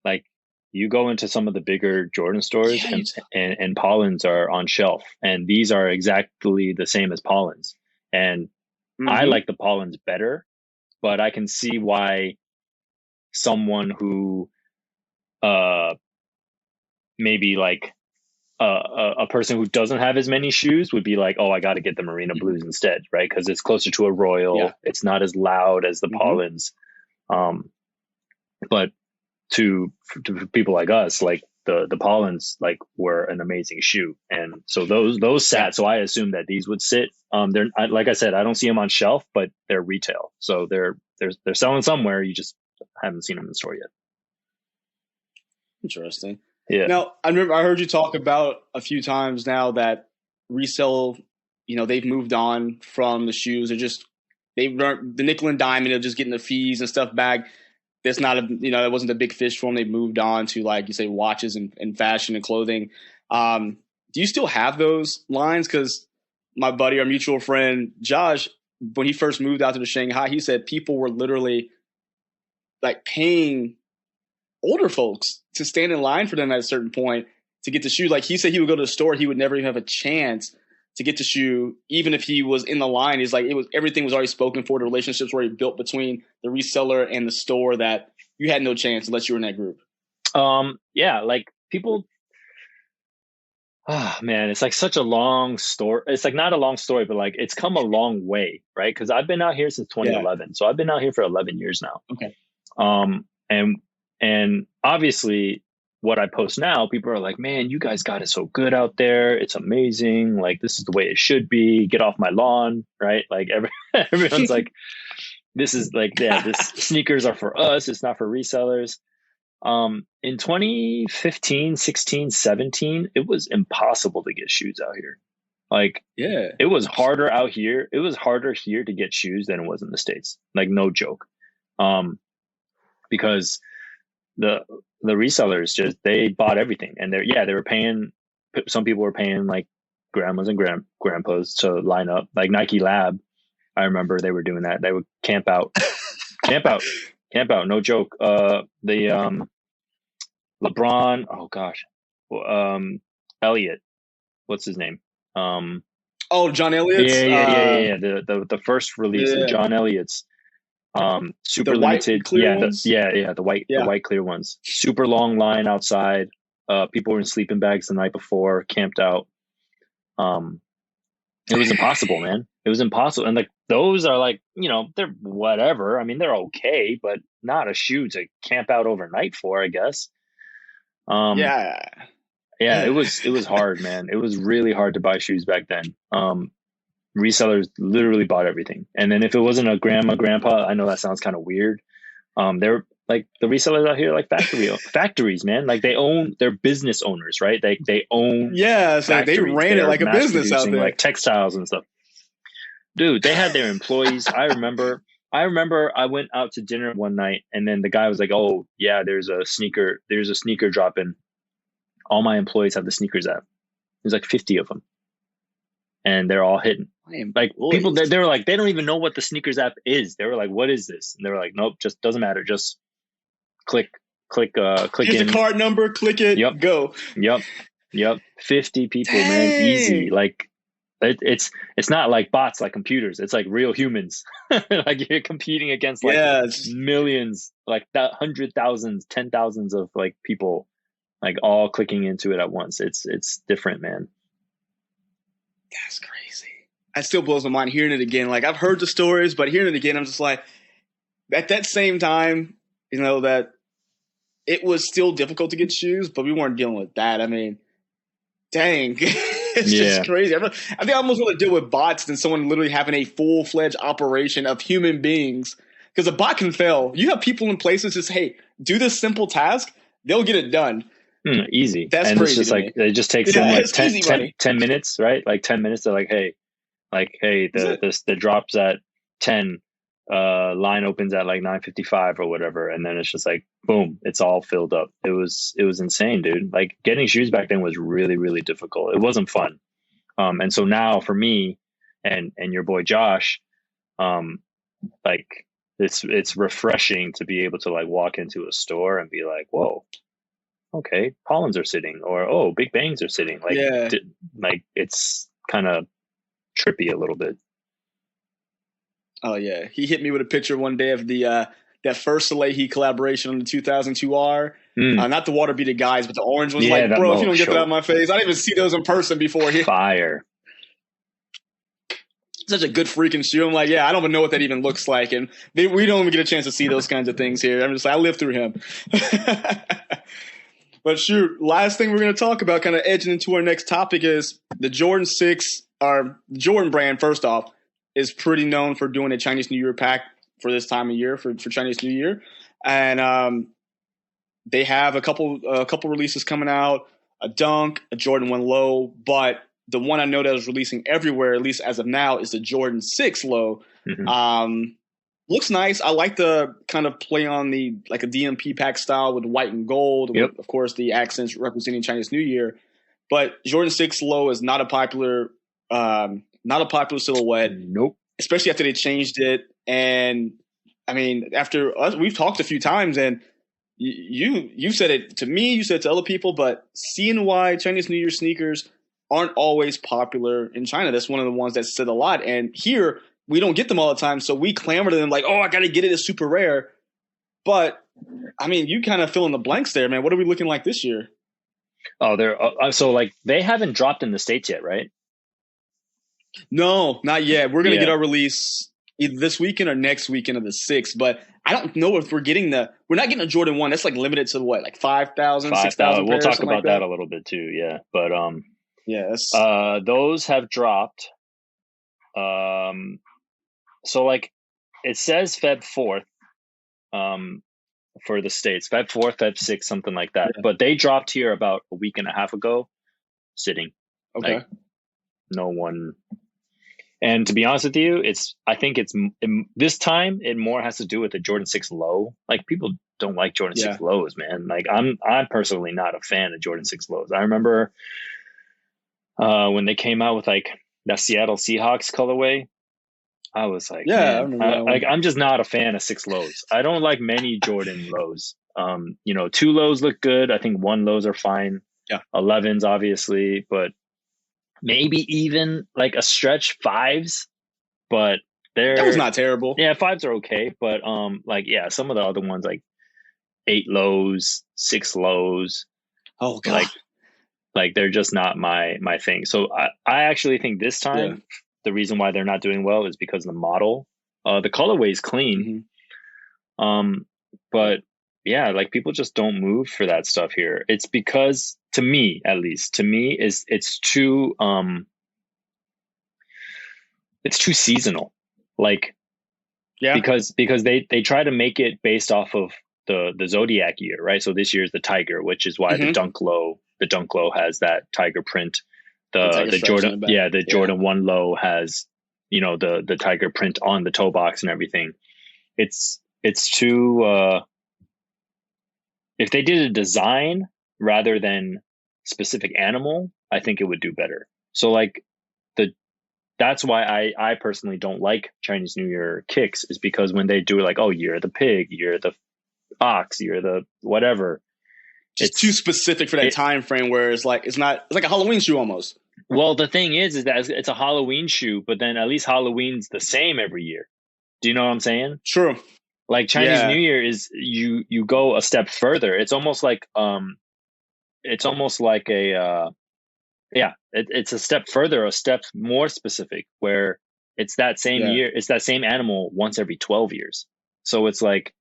S5: Like, you go into some of the bigger Jordan stores and Pollins are on shelf, and these are exactly the same as Pollins. And I
S4: Mhm.
S5: like the Pollens better, but I can see why someone who maybe like a person who doesn't have as many shoes would be like, oh, I got to get the Marina Blues instead, right? Because it's closer to a Royal.
S4: Yeah.
S5: It's not as loud as the Pollens. But to people like us, like the Pollens, like were an amazing shoe, and so those sat.
S4: Yeah.
S5: So I assume that these would sit. They're like I said, I don't see them on shelf, but they're retail, so they're selling somewhere. You just haven't seen them in the store yet.
S4: Interesting.
S5: Yeah.
S4: Now, I heard you talk about a few times now that resell, they've moved on from the shoes. They've learned the nickel and diamond of just getting the fees and stuff back. That's not that wasn't a big fish for them. They moved on to, like you say, watches and fashion and clothing. Do you still have those lines? Because my buddy, our mutual friend, Josh, when he first moved out to Shanghai, he said people were literally like paying older folks to stand in line for them at a certain point to get the shoe. Like he said, he would go to the store, he would never even have a chance to get the shoe, even if he was in the line. He's like, everything was already spoken for. The relationships were already built between the reseller and the store that you had no chance unless you were in that group.
S5: Yeah, like people. Oh man, it's like such a long story. It's like not a long story, but like it's come a long way, right? Because I've been out here since 2011, so I've been out here for 11 years now.
S4: Okay.
S5: And obviously, what I post now, people are like, "Man, you guys got it so good out there. It's amazing. Like this is the way it should be. Get off my lawn, right?" Like everyone's like, "This is like, yeah, this sneakers are for us. It's not for resellers." In 2015, 16, 17, it was impossible to get shoes out here. Like,
S4: yeah,
S5: it was harder out here. It was harder here to get shoes than it was in the States. Like, no joke. Because the resellers they bought everything, and they were paying. Some people were paying like grandmas and grandpas to line up. Like Nike Lab, I remember they were doing that. They would camp out. No joke. The LeBron. Oh gosh. Elliott. What's his name?
S4: John Elliott's.
S5: Yeah. The first release of John Elliott's. Super
S4: the
S5: limited.
S4: Clear ones?
S5: The white clear ones. Super long line outside. People were in sleeping bags the night before, camped out. It was impossible, man. It was impossible. And like those are like, they're whatever. I mean, they're okay, but not a shoe to camp out overnight for, I guess.
S4: Yeah,
S5: it was hard, man. It was really hard to buy shoes back then. Resellers literally bought everything. And then if it wasn't a grandpa, I know that sounds kind of weird. They're like the resellers out here, like factories, man. Like they're business owners, right? They own.
S4: Yeah, it's like they ran it like a business out there,
S5: like textiles and stuff. Dude, they had their employees. I remember I went out to dinner one night, and then the guy was like, "Oh yeah, there's a sneaker dropping. All my employees have the sneakers app. There's like 50 of them, and they're all hidden. Like people, they were like, they don't even know what the sneakers app is. They were like, what is this? And they were like, nope, just doesn't matter. Just click
S4: Here's
S5: in.
S4: the card number, click it,
S5: yep.
S4: Go.
S5: Yep. 50 people, Dang. Man, easy. Like it's not like bots, like computers. It's like real humans. Like you're competing against like millions, like hundred thousands, 10,000s of like people, like all clicking into it at once. It's different, man.
S4: That's crazy. That still blows my mind hearing it again. Like I've heard the stories, but hearing it again, I'm just like, at that same time, that it was still difficult to get shoes, but we weren't dealing with that. I mean, dang, it's just crazy. I think I almost want to deal with bots than someone literally having a full-fledged operation of human beings. Because a bot can fail. You have people in places that say, hey, do this simple task, they'll get it done.
S5: Easy.
S4: That's
S5: and
S4: crazy.
S5: It's just like it just takes them like 10 minutes, right? Like 10 minutes. They're like, hey, the drops at 10, line opens at like 9:55 or whatever, and then it's just like boom, it's all filled up. It was insane, dude. Like getting shoes back then was really, really difficult. It wasn't fun. And so now for me and your boy Josh, like it's refreshing to be able to like walk into a store and be like, whoa, okay, Pollens are sitting, or oh, Big Bangs are sitting. Like, like it's kind of trippy a little bit.
S4: Oh yeah, he hit me with a picture one day of the that first Salehi collaboration on the 2002 R. Not the water beaded guys, but the orange ones.
S5: Yeah,
S4: Like,
S5: that
S4: bro, if you don't get
S5: show.
S4: that out of my face, I didn't even see those in person before.
S5: Fire.
S4: Such a good freaking shoe. I'm like, yeah, I don't even know what that even looks like, and we don't even get a chance to see those kinds of things here. I'm just like, I lived through him. But shoot, last thing we're going to talk about, kind of edging into our next topic, is the Jordan 6, or Jordan brand, first off, is pretty known for doing a Chinese New Year pack for this time of year, for Chinese New Year. And they have a couple releases coming out, a Dunk, a Jordan 1 Low, but the one I know that is releasing everywhere, at least as of now, is the Jordan 6 Low. Looks nice. I like the kind of play on the like a DMP pack style with white and gold.
S5: Yep.
S4: With, of course, the accents representing Chinese New Year. But Jordan 6 Low is not a popular silhouette.
S5: Nope.
S4: Especially after they changed it. And I mean, after us, we've talked a few times, and you said it to me, you said it to other people, but CNY Chinese New Year sneakers aren't always popular in China. That's one of the ones that's said a lot. And here, we don't get them all the time, so we clamor to them like, oh, I got to get it. It's super rare. But, I mean, you kind of fill in the blanks there, man. What are we looking like this year?
S5: Oh, they're so like they haven't dropped in the States yet, right?
S4: No, not yet. We're going to get our release either this weekend or next weekend of the 6th. But I don't know if we're not getting a Jordan 1. That's like limited to what, like 5,000, 6,000
S5: We'll
S4: pairs,
S5: talk about
S4: like
S5: that a little bit too, yeah. But those have dropped. So like it says Feb 4th for the States, Feb 4th, Feb 6th, something like that. But they dropped here about a week and a half ago, sitting.
S4: Okay.
S5: Like, no one. And to be honest with you, I think this time it more has to do with the Jordan 6 Low. Like people don't like Jordan 6 Lows, man. Like I'm personally not a fan of Jordan 6 Lows. I remember when they came out with like that Seattle Seahawks colorway. I was like,
S4: I
S5: man,
S4: remember
S5: I'm just not a fan of 6 Lows. I don't like many Jordan lows. 2 lows look good. I think 1 lows are fine.
S4: Yeah.
S5: 11s obviously, but maybe even like a stretch 5s, but
S4: that was not terrible.
S5: Yeah, 5s are okay, but some of the other ones like 8 lows, 6 lows.
S4: Oh god.
S5: Like they're just not my thing. So I actually think this time the reason why they're not doing well is because of the model. The colorway is clean. But yeah, like people just don't move for that stuff here. It's because to me, it's too seasonal. Like because they try to make it based off of the Zodiac year, right? So this year's the Tiger, which is why the Dunk Low has that tiger print. The Jordan, Jordan 1 Low has, the tiger print on the toe box and everything. It's too. If they did a design rather than specific animal, I think it would do better. So like that's why I personally don't like Chinese New Year kicks, is because when they do like, oh, you're the pig, you're the ox, you're the whatever.
S4: It's too specific for that time frame where it's like a Halloween shoe almost.
S5: Well, the thing is that it's a Halloween shoe, but then at least Halloween's the same every year. Do you know what I'm saying?
S4: True.
S5: Like Chinese New Year is you go a step further. It's almost like it's a step further, a step more specific, where it's that same year, it's that same animal once every 12 years. So it's like,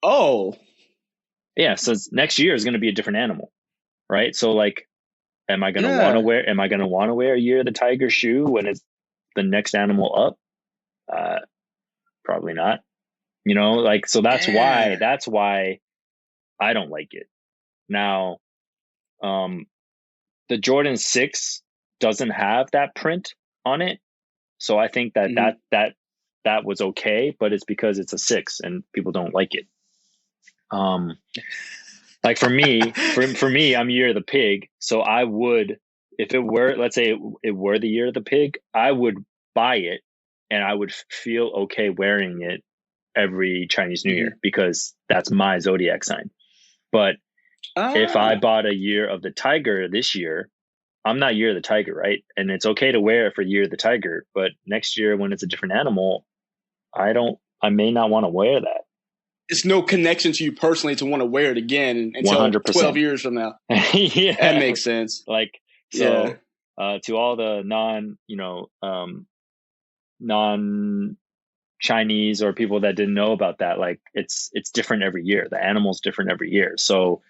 S4: oh,
S5: yeah. So next year is going to be a different animal, right? So like, am I going to want to wear a Year of the Tiger shoe when it's the next animal up? Probably not. So that's why I don't like it. Now, the Jordan 6 doesn't have that print on it. So I think that was okay, but it's because it's a 6 and people don't like it. Like for me, I'm Year of the Pig. So I would, if it were, let's say it were the Year of the Pig, I would buy it and I would feel okay wearing it every Chinese New Year because that's my zodiac sign. But if I bought a Year of the Tiger this year, I'm not Year of the Tiger, right? And it's okay to wear it for Year of the Tiger, but next year when it's a different animal, I may not want to wear that.
S4: It's no connection to you personally to want to wear it again until
S5: 100%.
S4: 12 years from now.
S5: Yeah.
S4: That makes sense.
S5: Like, so to all the non-Chinese or people that didn't know about that, like it's different every year. The animal's different every year. So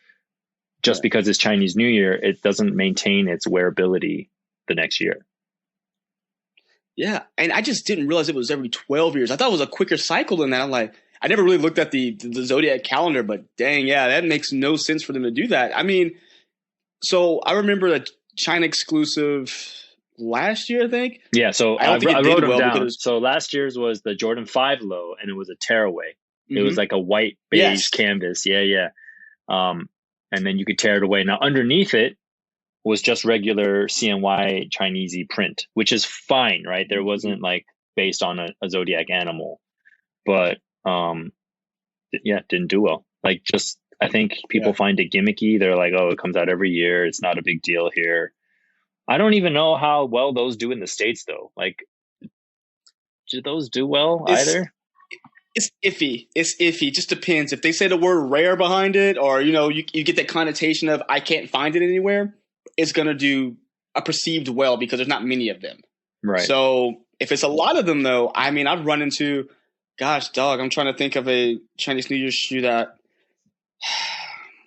S5: just because it's Chinese New Year, it doesn't maintain its wearability the next year.
S4: Yeah, and I just didn't realize it was every 12 years. I thought it was a quicker cycle than that. I'm like, I never really looked at the Zodiac calendar, but dang, yeah, that makes no sense for them to do that. I mean, so I remember the China exclusive last year, I think.
S5: Yeah, so
S4: I don't think it
S5: wrote
S4: did
S5: them
S4: well
S5: down.
S4: because
S5: So last year's was the Jordan 5 low, and it was a tearaway. It was
S4: Mhm.
S5: like a white beige
S4: Yes.
S5: canvas. Yeah. And then you could tear it away. Now underneath it was just regular CNY Chinesey print, which is fine, right? There wasn't like based on a zodiac animal, but didn't do well. Like, just I think people find it gimmicky. They're like, oh, it comes out every year. It's not a big deal here. I don't even know how well those do in the States, though. Like, do those do well either?
S4: It's iffy. It's iffy. Just depends. If they say the word rare behind it, or you get that connotation of I can't find it anywhere, it's gonna do a perceived well because there's not many of them.
S5: Right.
S4: So if it's a lot of them, though, I mean, I've run into, gosh, dog, I'm trying to think of a Chinese New Year shoe that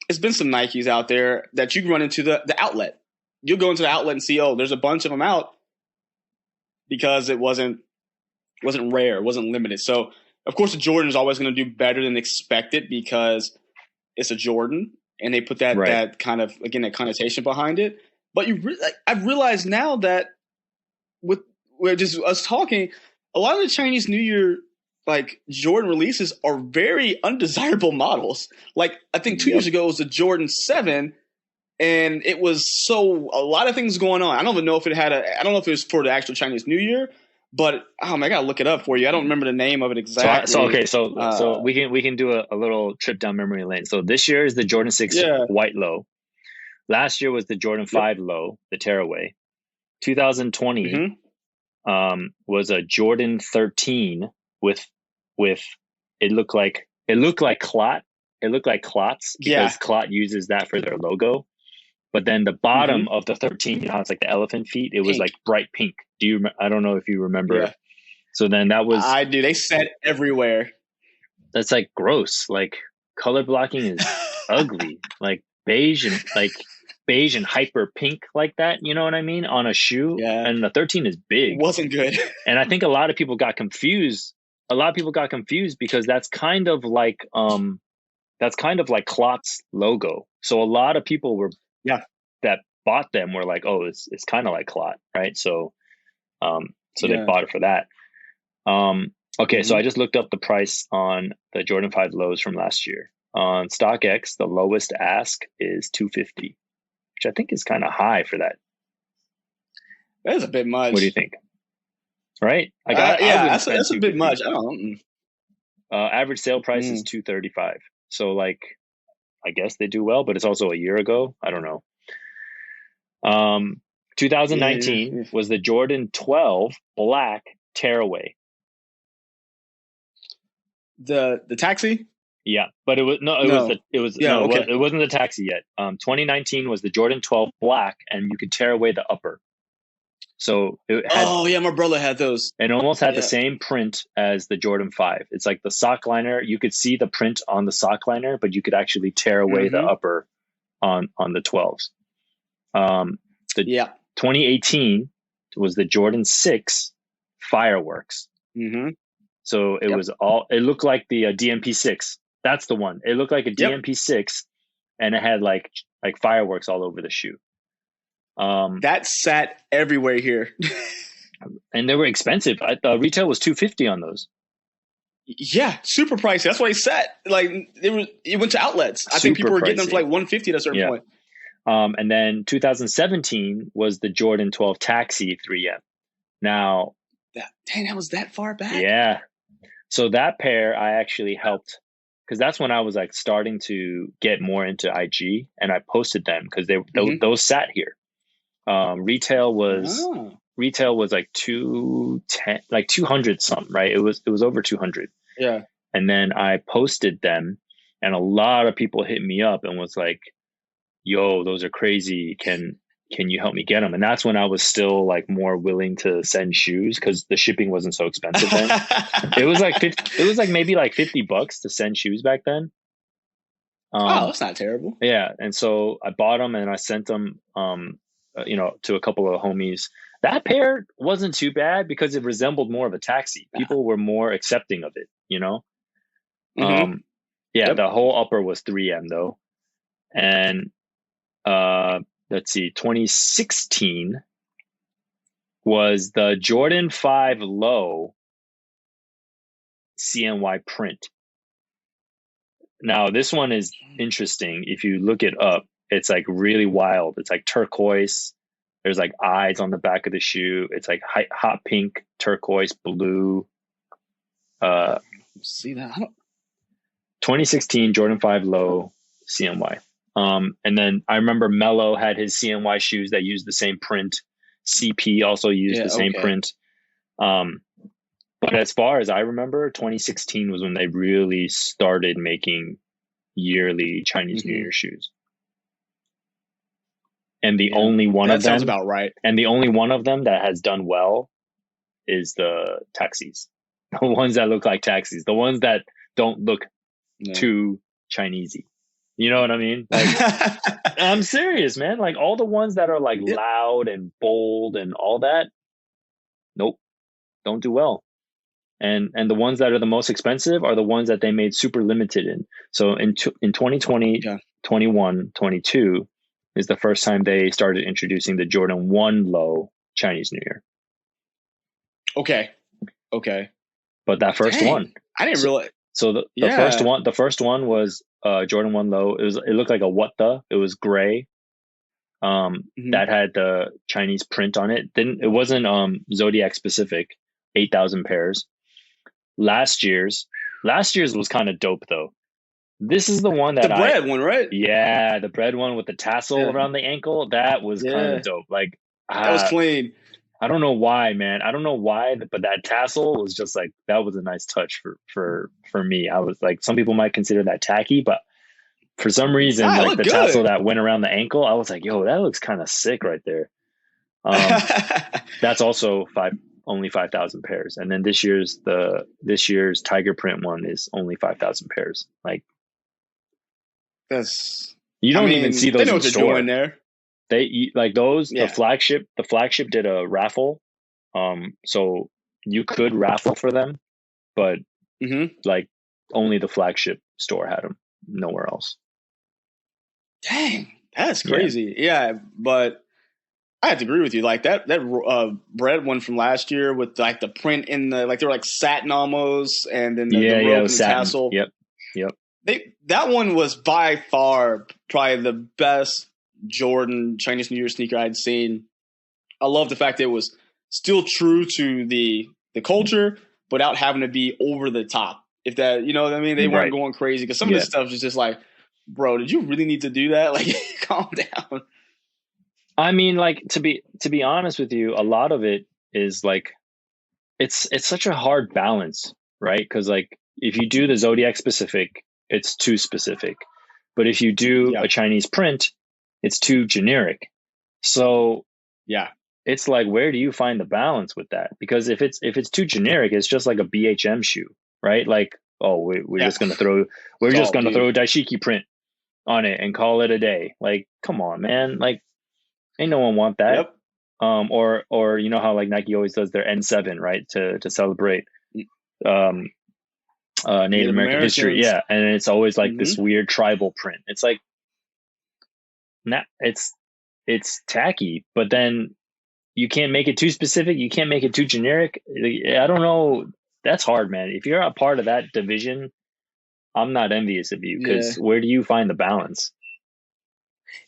S4: it's been some Nikes out there that you can run into the outlet. You'll go into the outlet and see, oh, there's a bunch of them out because it wasn't rare, it wasn't limited. So of course the Jordan is always going to do better than expected because it's a Jordan and they put that kind of, again, that connotation behind it. But I've realized now that with just us talking, a lot of the Chinese New Year like Jordan releases are very undesirable models. Like I think 2 years ago it was the Jordan 7, and it was a lot of things going on. I don't even know if I don't know if it was for the actual Chinese New Year, but I gotta look it up for you. I don't remember the name of it exactly.
S5: So we can do a little trip down memory lane. So this year is the Jordan 6 white low. Last year was the Jordan 5 low, the tearaway. 2020 was a Jordan 13 with it looked like clot. It looked like clots because clot uses that for their logo. But then the bottom of the 13, it's like the elephant feet. It was like bright pink. I don't know if you remember. Yeah. So then that was.
S4: I do. They set everywhere.
S5: That's like gross. Like color blocking is ugly. Like beige and hyper pink like that. You know what I mean? On a shoe.
S4: Yeah.
S5: And the 13 is big.
S4: It wasn't good.
S5: And I think a lot of people got confused. Because that's kind of like Clot's logo. So a lot of people that bought them were like, oh, it's kind of like Clot, right? So they bought it for that. Okay, so I just looked up the price on the Jordan 5 lows from last year. On StockX, the lowest ask is $250, which I think is kind of high for that.
S4: That is a bit much.
S5: What do you think? Right?
S4: That's a bit much. I don't know.
S5: Average sale price is $235. So like, I guess they do well, but it's also a year ago. I don't know. 2019 was the Jordan 12 black tearaway.
S4: The taxi?
S5: Yeah, but it wasn't the taxi yet. 2019 was the Jordan 12 black, and you could tear away the upper. So it had,
S4: my brother had those.
S5: It almost had the same print as the Jordan 5. It's like the sock liner. You could see the print on the sock liner, but you could actually tear away the upper on the 12s. 2018 was the Jordan 6 fireworks.
S4: Mm-hmm.
S5: So it was it looked like the DMP6. That's the one. It looked like a DMP6, and it had like fireworks all over the shoe.
S4: That sat everywhere here.
S5: And they were expensive. Retail was $250 on those.
S4: Yeah, super pricey. That's why he sat. Like it went to outlets. I think people were getting them for like $150 at a certain point.
S5: And then 2017 was the Jordan 12 Taxi 3M. Now,
S4: that was that far back.
S5: Yeah. So that pair I actually helped, because that's when I was like starting to get more into IG, and I posted them because those sat here. Retail was retail was like 210, like 200 something, right? It was over 200.
S4: Yeah.
S5: And then I posted them, and a lot of people hit me up and was like, "Yo, those are crazy. Can you help me get them?" And that's when I was still like more willing to send shoes because the shipping wasn't so expensive then. It was like maybe like $50 to send shoes back then.
S4: Oh, that's not terrible.
S5: Yeah, and so I bought them and I sent them, to a couple of homies. That pair wasn't too bad because it resembled more of a taxi. People were more accepting of it, you know.
S4: Mm-hmm.
S5: Yeah,
S4: Yep.
S5: the whole upper was 3M though, and let's see, 2016 was the Jordan 5 Low CNY print. Now, this one is interesting. If you look it up, it's like really wild. It's like turquoise. There's like eyes on the back of the shoe. It's like hot pink, turquoise, blue.
S4: See that?
S5: 2016 Jordan 5 Low CNY. And then I remember Mello had his CNY shoes that used the same print. CP also used the same print. But as far as I remember, 2016 was when they really started making yearly Chinese New Year shoes. And the only one of them,
S4: sounds about right.
S5: And the only one of them that has done well is the taxis. The ones that look like taxis. The ones that don't look too Chinesey. You know what I mean? Like, I'm serious, man. Like all the ones that are like loud and bold and all that, nope, don't do well. And the ones that are the most expensive are the ones that they made super limited in. So in 2020, 21, 22 is the first time they started introducing the Jordan 1 Low Chinese New Year.
S4: Okay.
S5: But that first one,
S4: I didn't realize.
S5: So the first one was Jordan 1 Low. It looked like a what the? It was gray. That had the Chinese print on it. It wasn't Zodiac specific. 8,000 pairs. Last year's was kind of dope though. This is the one that
S4: the bread one, right?
S5: Yeah, the bread one with the tassel around the ankle. That was kind of dope. Like
S4: that was clean.
S5: I don't know why, man. I don't know why, but that tassel was just like that was a nice touch for me. I was like, some people might consider that tacky, but for some reason, like the tassel that went around the ankle, I was like, yo, that looks kind of sick right there. That's also only 5,000 pairs, and then this year's tiger print one is only 5,000 pairs. Like you don't even see those. They know what they're doing there. They like those. The flagship did a raffle, so you could raffle for them, but like only the flagship store had them. Nowhere else.
S4: Dang, that's crazy. Yeah, but I have to agree with you. Like that bread one from last year with like the print in the like they were like satin almost, and then the rope and the tassel.
S5: Yep.
S4: That one was by far probably the best Jordan Chinese New Year sneaker I'd seen. I love the fact that it was still true to the culture, but without having to be over the top. If that, you know what I mean? They weren't going crazy because some of this stuff is just like, bro, did you really need to do that? Like, calm down.
S5: I mean, like to be honest with you, a lot of it is like it's such a hard balance, right? Because like if you do the Zodiac specific, it's too specific, but if you do a Chinese print, it's too generic. So it's like, where do you find the balance with that? Because if it's too generic, it's just like a BHM shoe, right? Like, oh, we're just gonna throw a daishiki print on it and call it a day. Like, come on, man. Like, ain't no one want that. Or you know how like Nike always does their N7, right? To celebrate Native American history. Yeah. And it's always like this weird tribal print. It's like it's tacky, but then you can't make it too specific, you can't make it too generic. I don't know. That's hard, man. If you're a part of that division, I'm not envious of you because where do you find the balance?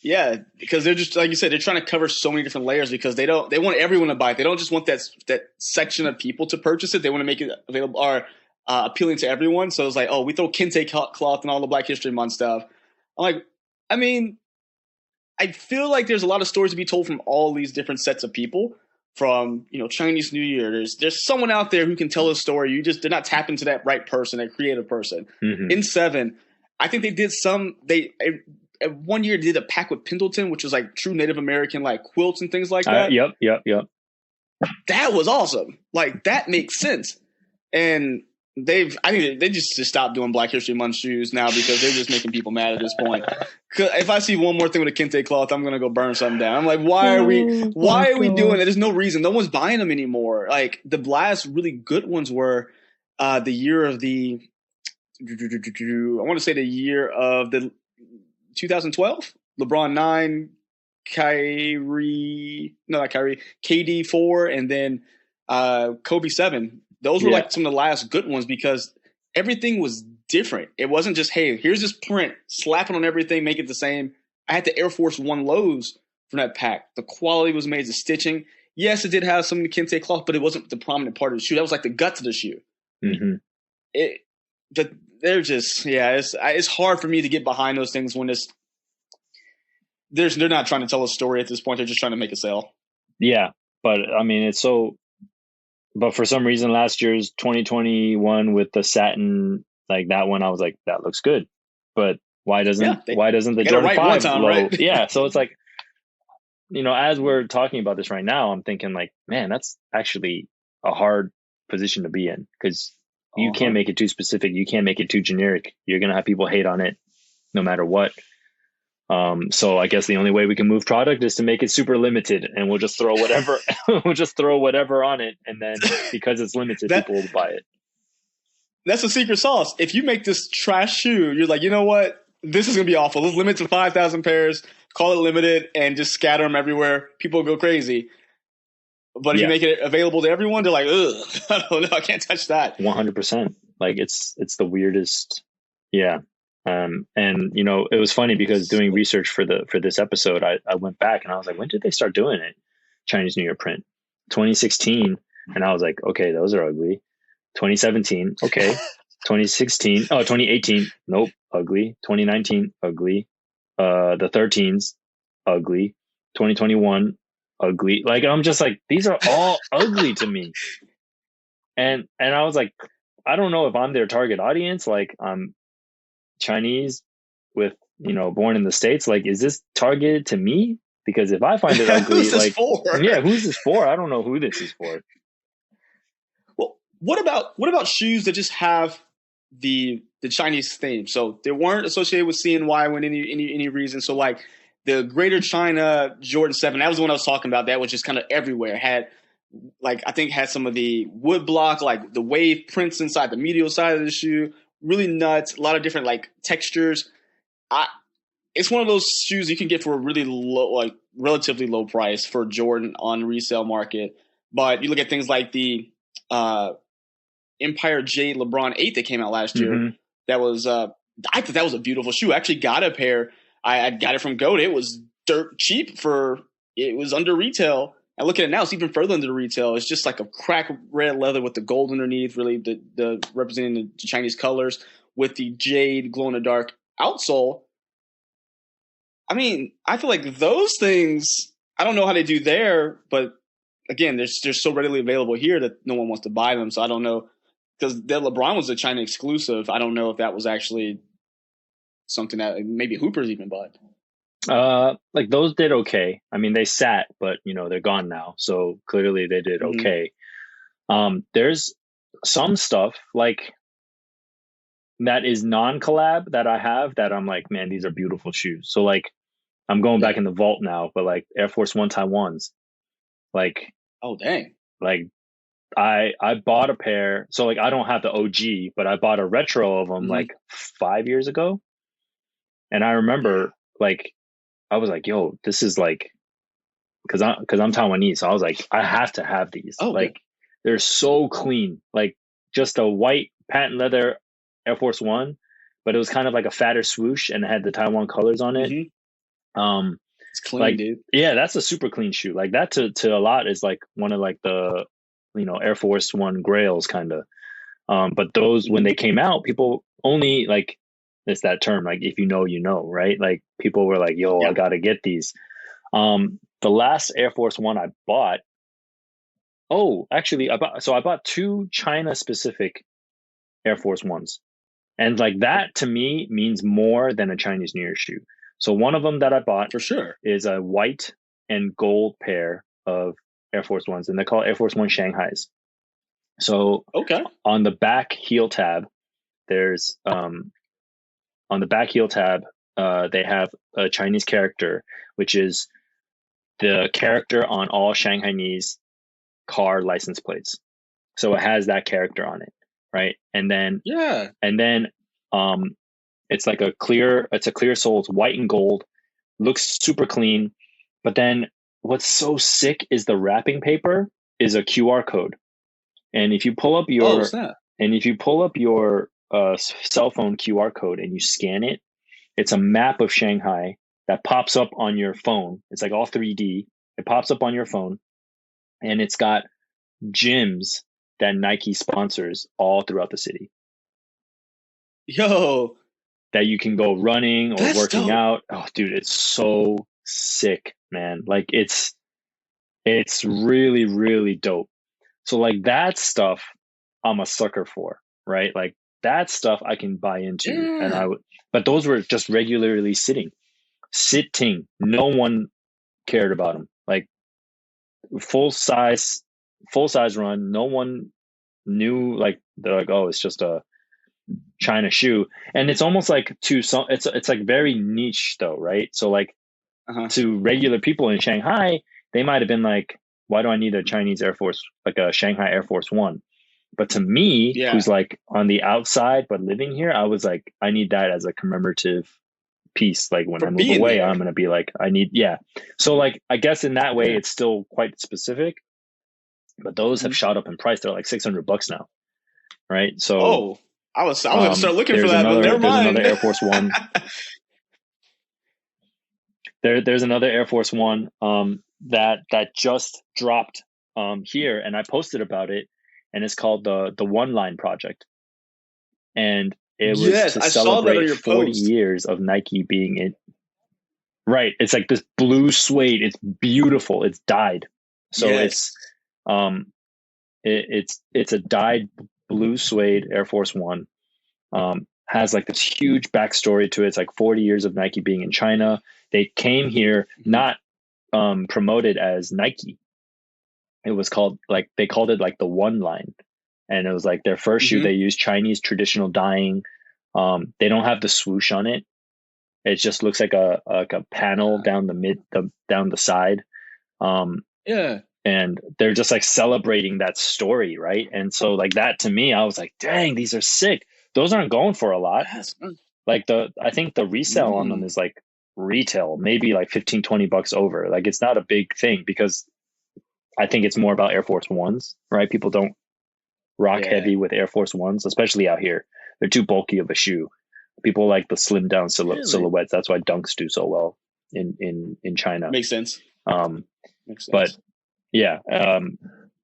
S4: Yeah, because they're just like you said, they're trying to cover so many different layers because they want everyone to buy it. They don't just want that section of people to purchase it. They want to make it available or appealing to everyone. So it's like, oh, we throw kente cloth and all the Black History Month stuff. I'm like, I mean, I feel like there's a lot of stories to be told from all these different sets of people. from, Chinese New Year. There's someone out there who can tell a story. You just did not tap into that right person, that creative person.
S5: Mm-hmm.
S4: In 7, I think they did one year did a pack with Pendleton, which was like true Native American like quilts and things like that.
S5: Yep.
S4: That was awesome. Like, that makes sense. And I think they just stopped doing Black History Month shoes now because they're just making people mad at this point. 'Cause if I see one more thing with a kente cloth, I'm gonna go burn something down. I'm like, why are we doing it? There's no reason. No one's buying them anymore. Like, the last really good ones were the year of the I want to say the year of the 2012 LeBron 9, KD 4, and then Kobe 7. Those were like some of the last good ones because everything was different. It wasn't just, hey, here's this print, slap it on everything, make it the same. I had the Air Force One lows from that pack. The quality was made, the stitching. Yes, it did have some kente cloth, but it wasn't the prominent part of the shoe. That was like the guts of the shoe.
S5: Mm-hmm.
S4: They're just, it's hard for me to get behind those things when they're not trying to tell a story at this point. They're just trying to make a sale.
S5: Yeah, but I mean, but for some reason last year's 2021 with the satin, like that one, I was like, that looks good. But why doesn't the Jordan 5 low? Right? Yeah, so it's like, as we're talking about this right now, I'm thinking like, man, that's actually a hard position to be in because you can't make it too specific. You can't make it too generic. You're going to have people hate on it no matter what. So I guess the only way we can move product is to make it super limited, and we'll just throw whatever on it, and then because it's limited, people will buy it.
S4: That's the secret sauce. If you make this trash shoe, you're like, you know what? This is gonna be awful. Let's limit to 5,000 pairs. Call it limited, and just scatter them everywhere. People go crazy. But if you make it available to everyone, they're like, ugh, I don't know, I can't touch that.
S5: 100%. Like it's the weirdest. Yeah. And it was funny because doing research for this episode, I went back and I was like, when did they start doing it? Chinese New Year print, 2016, and I was like, okay, those are ugly. 2017, okay. 2018, nope, ugly. 2019, ugly. The 13s, ugly. 2021, ugly. Like, I'm just like, these are all ugly to me. And I was like, I don't know if I'm their target audience. Like, I'm Chinese with, born in the States. Like, is this targeted to me? Because if I find it ugly,
S4: who's this for?
S5: Yeah, who's this for? I don't know who this is for.
S4: Well, what about shoes that just have the Chinese theme? So they weren't associated with CNY when any reason. So like the Greater China Jordan 7, that was the one I was talking about. That was just kind of everywhere. Had some of the wood block, like the wave prints inside the medial side of the shoe. Really nuts. A lot of different like textures. It's one of those shoes you can get for a really low, like relatively low price for Jordan on resale market. But you look at things like the Empire Jade LeBron 8 that came out last year.
S5: Mm-hmm.
S4: That was I thought that was a beautiful shoe. I actually got a pair. I got it from Goat. It was dirt cheap it was under retail. And look at it now, it's even further under retail. It's just like a crack red leather with the gold underneath, really the representing the Chinese colors with the jade glow in the dark outsole. I mean, I feel like those things, I don't know how they do there, but again, they're so readily available here that no one wants to buy them. So I don't know, because the LeBron was a China exclusive. I don't know if that was actually something that maybe Hoopers even bought.
S5: Like those did okay. I mean, they sat, but they're gone now. So clearly they did okay. There's some stuff like that is non-collab that I have that I'm like, man, these are beautiful shoes. So like, I'm going back in the vault now, but like Air Force One Taiwans, like,
S4: oh dang,
S5: like I bought a pair. So like, I don't have the OG, but I bought a retro of them like 5 years ago. And I remember like, I was like, yo, this is like, cause I'm Taiwanese. So I was like, I have to have these. Like, they're so clean, like just a white patent leather Air Force One, but it was kind of like a fatter swoosh and it had the Taiwan colors on it.
S4: It's clean,
S5: like,
S4: dude.
S5: Yeah, that's a super clean shoe. Like that to a lot is like one of like the, Air Force One grails kind of. But those, when they came out, people only like, it's that term, like if you know, right? Like people were like, yo, I got to get these. The last Air Force One I bought, Oh, actually, I bought two China specific Air Force Ones, and like that to me means more than a Chinese New Year shoe. So one of them that I bought
S4: For sure.
S5: is a white and gold pair of Air Force Ones, and they're called Air Force One Shanghais. So
S4: Okay.
S5: on the back heel tab, there's on the back heel tab, they have a Chinese character, which is the character on all Shanghainese car license plates. So it has that character on it, right? And then
S4: Yeah.
S5: it's like a clear sole. It's white and gold, looks super clean. But then what's so sick is the wrapping paper is a QR code, and if you pull up
S4: Oh,
S5: your
S4: snap.
S5: cell phone QR code and you scan it, it's a map of Shanghai that pops up on your phone. It's like all 3D. It pops up on your phone, and it's got gyms that Nike sponsors all throughout the city
S4: Yo,
S5: that you can go running or
S4: that's
S5: working
S4: dope.
S5: out. Oh, dude, it's so sick, man. Like it's really, really dope. So like that stuff I'm a sucker for, right? Like that stuff I can buy into, and
S4: Yeah.
S5: but those were just regularly sitting. No one cared about them. Like full size run, no one knew. Like they're like, oh, it's just a China shoe, and it's almost like it's like very niche though, right? So like
S4: Uh-huh.
S5: to regular people in Shanghai, they might have been like, why do I need a Chinese Air Force, like a Shanghai Air Force One? But to me,
S4: Yeah.
S5: who's like on the outside but living here, I was like, I need that as a commemorative piece. Like when
S4: For
S5: I move
S4: being
S5: away,
S4: there.
S5: I'm gonna be like, I need, yeah. So like, I guess in that way,
S4: Yeah.
S5: it's still quite specific. But those have
S4: Mhm.
S5: shot up in price. They're like $600 now, right? So
S4: Oh, I was going to start looking for
S5: there's
S4: that, but never
S5: there's another
S4: mind.
S5: Air Force One. There's another Air Force One that just dropped here, and I posted about it, and it's called the One Line Project, and it was
S4: Yes,
S5: to
S4: I saw that on
S5: celebrate
S4: your
S5: 40
S4: post.
S5: years of Nike being it. Right, it's like this blue suede. It's beautiful. It's dyed, so
S4: Yes.
S5: it's a dyed blue suede Air Force One. Has like this huge backstory to it. It's like 40 years of Nike being in China. They came here not promoted as Nike. It was called like they called it like the One Line, and it was like their first shoe.
S4: Mm-hmm.
S5: They used Chinese traditional dyeing. They don't have the swoosh on it. It just looks like a panel down the side.
S4: Yeah.
S5: And they're just like celebrating that story, right? And so like that to me, I was like, dang, these are sick. Those aren't going for a lot.
S4: Yes.
S5: Like I think the resale on them is like retail, maybe like 15, $20 over. Like it's not a big thing because I think it's more about Air Force Ones, right? People don't rock
S4: Yeah.
S5: heavy with Air Force Ones, especially out here. They're too bulky of a shoe. People like the slim down
S4: Really?
S5: silhouettes. That's why Dunks do so well in China.
S4: Makes sense. Makes sense.
S5: But yeah,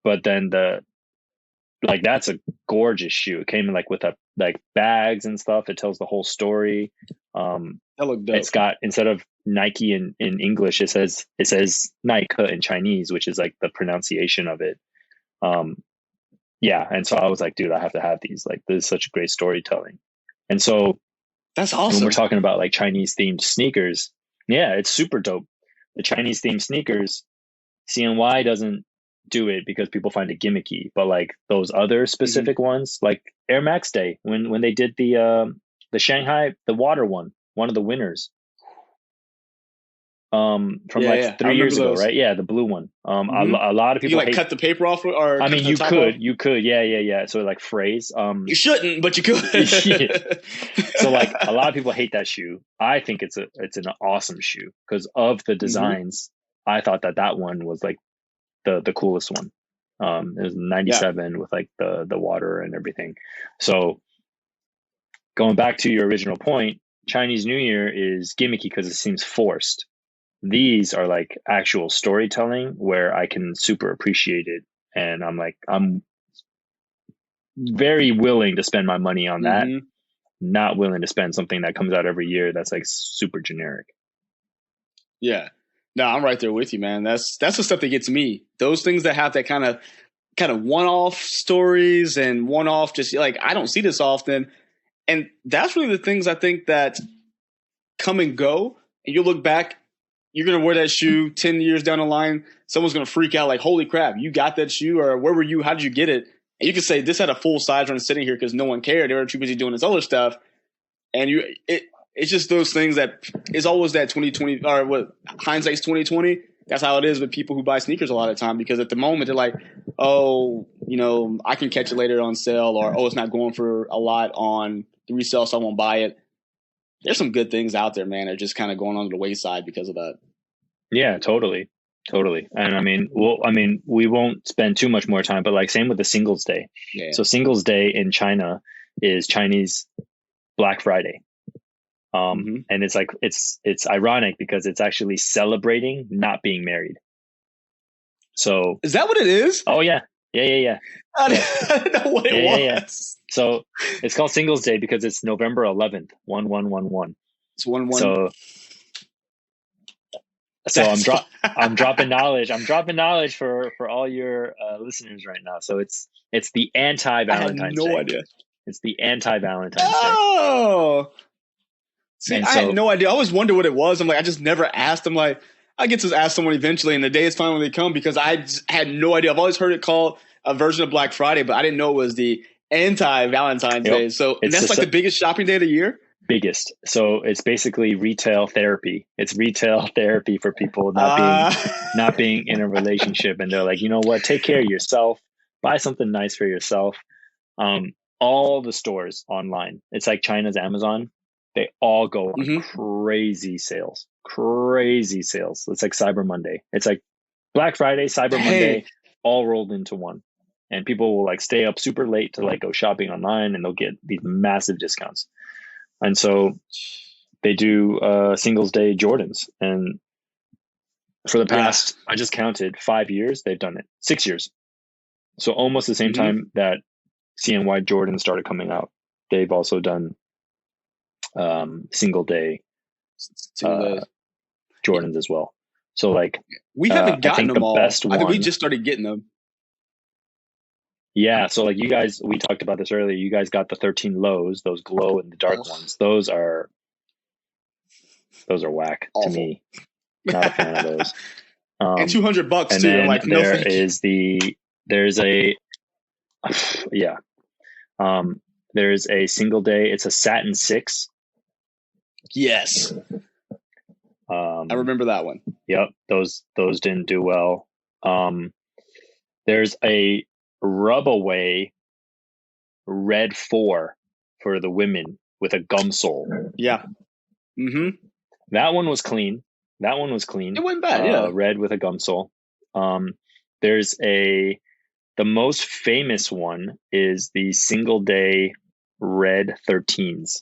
S5: but then that's a gorgeous shoe. It came in like with like bags and stuff. It tells the whole story.
S4: That looked dope.
S5: It's got, instead of Nike in English, it says Nike in Chinese, which is like the pronunciation of it. Yeah, and so I was like, dude, I have to have these. Like, this is such great storytelling. And so
S4: That's awesome.
S5: when we're talking about like Chinese themed sneakers, yeah, it's super dope. The Chinese themed sneakers, CNY doesn't do it because people find it gimmicky, but like those other specific ones, like Air Max Day, when they did the Shanghai, the water one of the winners, from like 3 years ago, right? Yeah, the blue one. A lot of people
S4: you like cut the paper off, or
S5: I mean, you could, yeah. So like phrase.
S4: You shouldn't, but you could.
S5: So like a lot of people hate that shoe. I think it's an awesome shoe because of the designs. I thought that one was like the coolest one. It was 97 with like the water and everything. So going back to your original point, Chinese New Year is gimmicky because it seems forced. These are like actual storytelling where I can super appreciate it, and I'm very willing to spend my money on that. Not willing to spend something that comes out every year that's like super generic.
S4: Yeah. No, I'm right there with you, man. That's the stuff that gets me. Those things that have that kind of kind of one-off stories and one-off just like I don't see this often. And that's really the things I think that come and go. And you look back, you're going to wear that shoe 10 years down the line. Someone's going to freak out like, holy crap, you got that shoe, or where were you? How did you get it? And you can say this had a full size run sitting here because no one cared. They were too busy doing this other stuff. And it's just those things that is always that 2020 or what hindsight's 2020. That's how it is with people who buy sneakers a lot of the time, because at the moment they're like, oh, I can catch it later on sale, or oh, it's not going for a lot on the resale, so I won't buy it. There's some good things out there, man. They're just kind of going under the wayside because of that.
S5: Yeah, totally. And I mean, we won't spend too much more time, but like same with the Singles Day. Yeah. So Singles Day in China is Chinese Black Friday. And it's like, it's ironic because it's actually celebrating not being married. So
S4: is that what it is?
S5: Oh yeah.
S4: I didn't know what it was. Yeah.
S5: So it's called Singles Day because it's November 11th, 1111.
S4: It's 11.
S5: So I'm dropping knowledge. I'm dropping knowledge for all your listeners right now. So it's the anti-Valentine's Day.
S4: I had no idea.
S5: It's the anti-Valentine's Day.
S4: Oh. See, I had no idea. I always wondered what it was. I'm like, I just never asked. I'm like, I get to ask someone eventually, and the day is fine when they come, because I just had no idea. I've always heard it called a version of Black Friday, but I didn't know it was the anti-Valentine's Day. So that's like the biggest shopping day of the year?
S5: Biggest. So it's basically retail therapy. It's retail therapy for people not being in a relationship, and they're like, you know what? Take care of yourself. Buy something nice for yourself. All the stores online. It's like China's Amazon. They all go on crazy sales. It's like Cyber Monday. It's like Black Friday, Cyber Monday, all rolled into one. And people will like stay up super late to like go shopping online, and they'll get these massive discounts. And so they do Singles Day Jordans. And for the past, I just counted 5 years, they've done it. 6 years. So almost the same time that CNY Jordans started coming out, they've also done single day Jordans as well. So like
S4: we haven't gotten them all. I think we just started getting them.
S5: Yeah, so like you guys, we talked about this earlier. You guys got the 13 lows, those glow in the dark ones. Those are whack to me. Not a fan of those.
S4: And $200
S5: and
S4: too.
S5: Then
S4: like
S5: there's a single day. It's a satin 6.
S4: Yes. I remember that one.
S5: Yep. Those didn't do well. There's a rub away red 4 for the women with a gum sole.
S4: Yeah.
S5: That one was clean. It
S4: wasn't bad. Yeah.
S5: Red with a gum sole. There's the most famous one is the single day red 13s.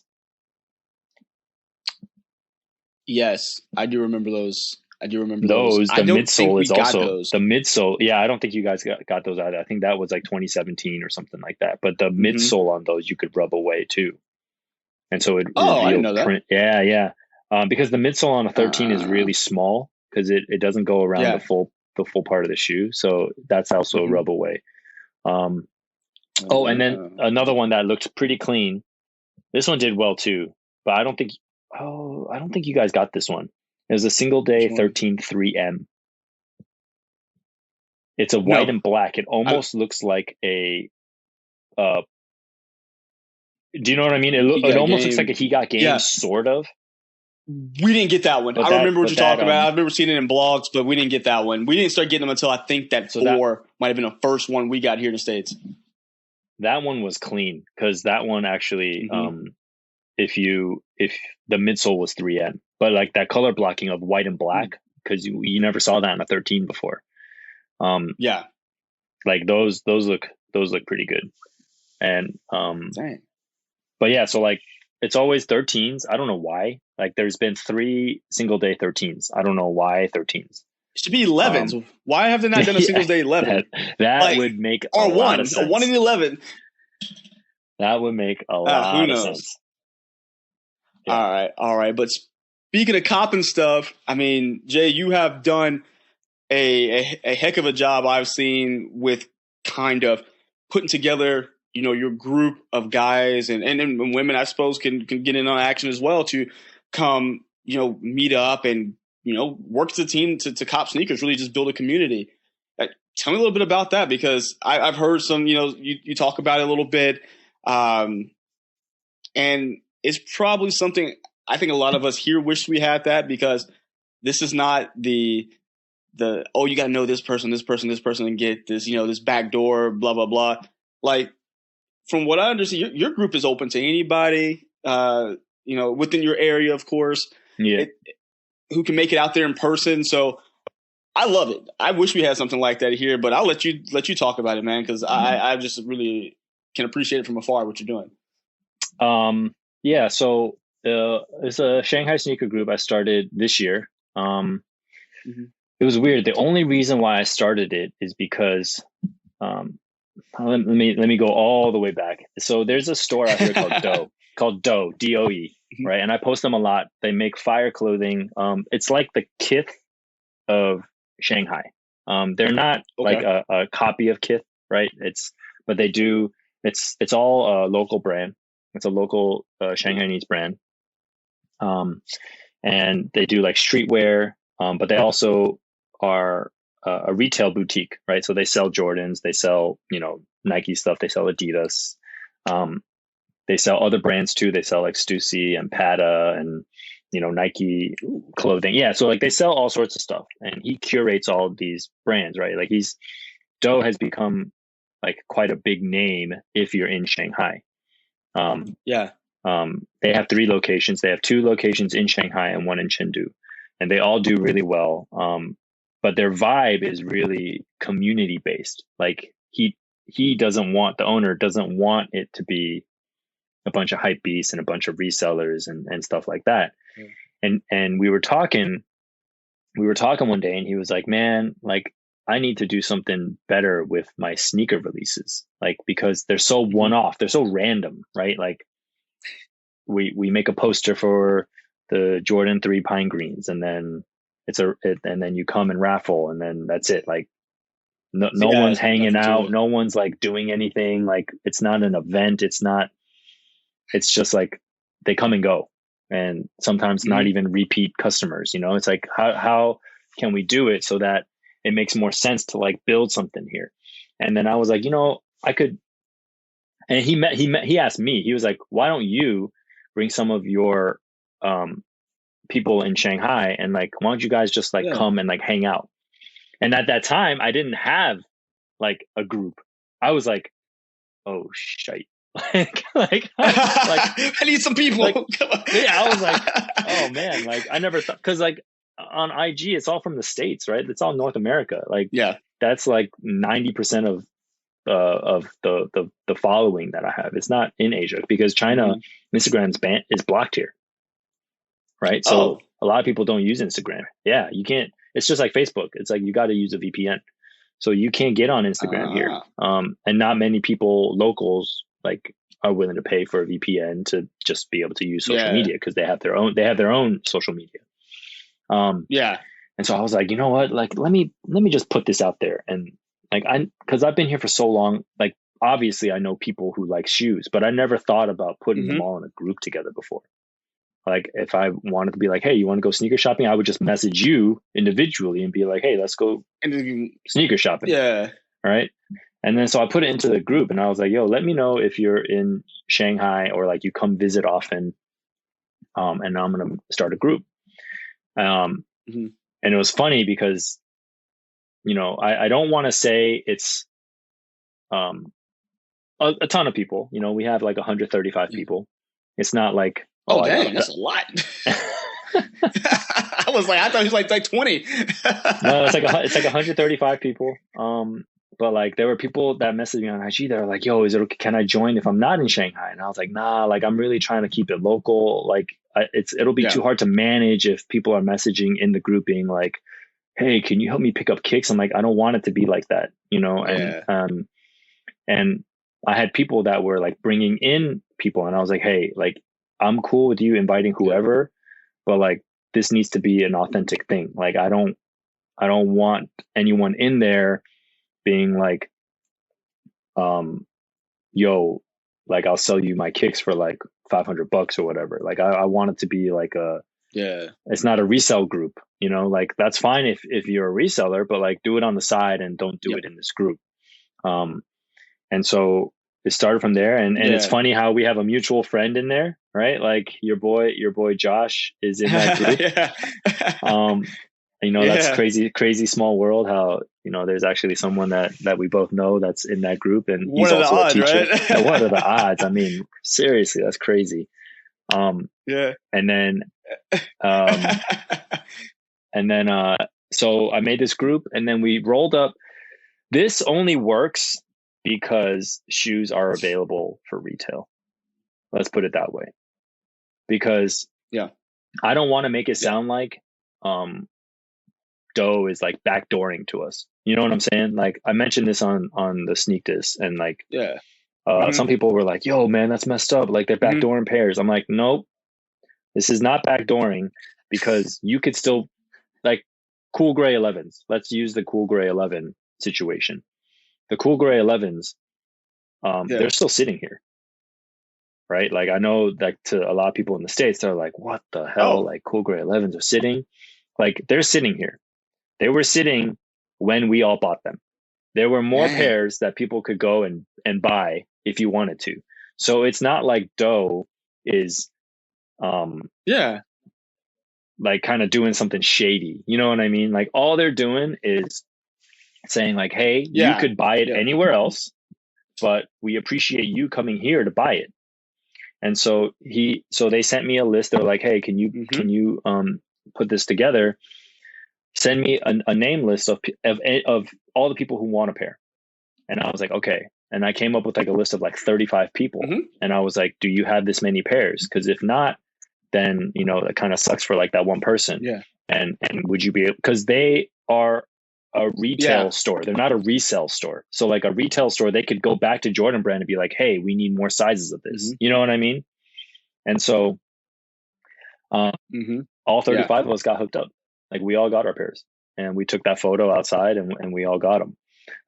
S4: Yes, I do remember those.
S5: The midsole is also the midsole. Yeah, I don't think you guys got those either. I think that was like 2017 or something like that. But the midsole on those you could rub away too, and so it.
S4: I didn't know that.
S5: Yeah. Because the midsole on a 13 is really small because it doesn't go around the full part of the shoe, so that's also a rub away. And then another one that looked pretty clean. This one did well too, but I don't think you guys got this one. It was a single day 13 3M. It's a white and black. It almost looks like a. Do you know what I mean? It almost looks like a He Got Game, sort of.
S4: We didn't get that one. I remember what you're talking about. I remember seeing it in blogs, but we didn't get that one. We didn't start getting them until I think that 4 might have been the first one we got here in the States.
S5: That one was clean because that one actually, if the midsole was 3M, but like that color blocking of white and black, because you never saw that in a 13 before. Like those look pretty good. And but yeah, so like it's always 13s. I don't know why. Like there's been 3 single day 13s. I don't know why 13s.
S4: It should be 11s. Why have they not done a single day 11?
S5: That would make a lot of sense.
S4: A 1 in 11.
S5: That would make a lot of sense.
S4: Yeah. All right. But speaking of cop and stuff, I mean, Jay, you have done a heck of a job I've seen with kind of putting together, your group of guys and women, I suppose, can get in on action as well to come, meet up and, work as a team to cop sneakers, really just build a community. Tell me a little bit about that, because I've heard some, you talk about it a little bit. And it's probably something I think a lot of us here wish we had that, because this is not the you got to know this person, and get this, this back door, blah, blah, blah. Like, from what I understand, your group is open to anybody, within your area, of course, who can make it out there in person. So I love it. I wish we had something like that here, but I'll let you talk about it, man, because I just really can appreciate it from afar what you're doing.
S5: So it's a Shanghai sneaker group I started this year. It was weird. The only reason why I started it is because let me go all the way back. So there's a store out here called Doe, DOE, right? And I post them a lot. They make fire clothing. It's like the Kith of Shanghai. They're not like a copy of Kith, right? It's all a local brand. It's a local Shanghainese brand. And they do like streetwear, but they also are a retail boutique, right? So they sell Jordans, they sell, Nike stuff, they sell Adidas. They sell other brands too. They sell like Stussy and Pata and, Nike clothing. Yeah. So like they sell all sorts of stuff, and he curates all of these brands, right? Like Doe has become like quite a big name if you're in Shanghai. They have 3 locations. They have 2 locations in Shanghai and 1 in Chengdu, and they all do really well. But their vibe is really community based. Like the owner doesn't want it to be a bunch of hype beasts and a bunch of resellers and stuff like that. And we were talking one day, and he was like, man, like I need to do something better with my sneaker releases, like, because they're so one-off, they're so random, right? Like we make a poster for the Jordan 3 Pine Greens, and then and then you come and raffle, and then that's it. Like no one's hanging out, no one's like doing anything. Like it's not an event. It's just like they come and go, and sometimes not even repeat customers. It's like how can we do it so that it makes more sense to like build something here? And then I was like, I could. And he asked me. He was like, why don't you bring some of your people in Shanghai, and like, why don't you guys just like come and like hang out? And at that time, I didn't have like a group. I was like, oh shite.
S4: I need some people.
S5: I was like, oh man, like I never thought, because like on IG, it's all from the States, right? It's all North America. Like that's like 90% of the following that I have. It's not in Asia, because China Instagram's is blocked here, right? So a lot of people don't use Instagram. Yeah, you can't. It's just like Facebook. It's like you got to use a VPN, so you can't get on Instagram here. And not many people, locals, like are willing to pay for a VPN to just be able to use social media, because they have their own social media. And so I was like, you know what? Like let me just put this out there, and like because I've been here for so long, like obviously I know people who like shoes, but I never thought about putting them all in a group together before. Like if I wanted to be like, hey, you want to go sneaker shopping? I would just message you individually and be like, hey, let's go sneaker shopping.
S4: Yeah.
S5: All right. And then so I put it into the group, and I was like, yo, let me know if you're in Shanghai, or like you come visit often. And I'm going to start a group. And it was funny because, I don't want to say it's a ton of people. We have like 135 people. It's not like,
S4: dang, that's a lot. I was like, I thought it was like 20.
S5: No, it's like 135 people. But like there were people that messaged me on IG that are like, yo, can I join if I'm not in Shanghai? And I was like, nah, like I'm really trying to keep it local. Like it'll be too hard to manage if people are messaging in the group being like, hey, can you help me pick up kicks? I'm like, I don't want it to be like that, and I had people that were like bringing in people, and I was like, hey, like I'm cool with you inviting whoever, but like this needs to be an authentic thing. Like I don't want anyone in there being like, yo, like I'll sell you my kicks for like $500 or whatever. Like I want it to be like it's not a resale group, like that's fine if you're a reseller, but like do it on the side and don't do it in this group. And so it started from there, and it's funny how we have a mutual friend in there, right? Like your boy Josh is in that group. That's crazy small world how there's actually someone that we both know that's in that group, and he's also a teacher. Right? Yeah, what are the odds? I mean, seriously, that's crazy. And then so I made this group, and then we rolled up. This only works because shoes are available for retail. Let's put it that way. Because I don't want to make it sound like Doe is like backdooring to us. You know what I'm saying? Like I mentioned this on the Sneak This, and like some people were like, yo man, that's messed up. Like they're backdooring pairs. I'm like, nope, this is not backdooring, because you could still like cool gray 11s. Let's use the cool gray 11 situation. The cool gray 11s, they're still sitting here. Right? Like I know like to a lot of people in the States, they're like, what the hell? Like cool gray 11s are sitting. Like they're sitting here. They were sitting when we all bought them. There were more pairs that people could go and buy if you wanted to. So it's not like Doe is like kind of doing something shady. You know what I mean? Like all they're doing is saying like, hey, you could buy it anywhere else, but we appreciate you coming here to buy it. And so they sent me a list. They're like, hey, can you put this together? Send me a name list of all the people who want a pair. And I was like, okay. And I came up with like a list of like 35 people. And I was like, do you have this many pairs? Because if not, then, that kind of sucks for like that one person. Yeah. And would you be able, because they are a retail store. They're not a resale store. So like a retail store, they could go back to Jordan Brand and be like, hey, we need more sizes of this. You know what I mean? And so all 35 of us got hooked up. Like we all got our pairs, and we took that photo outside, and we all got them.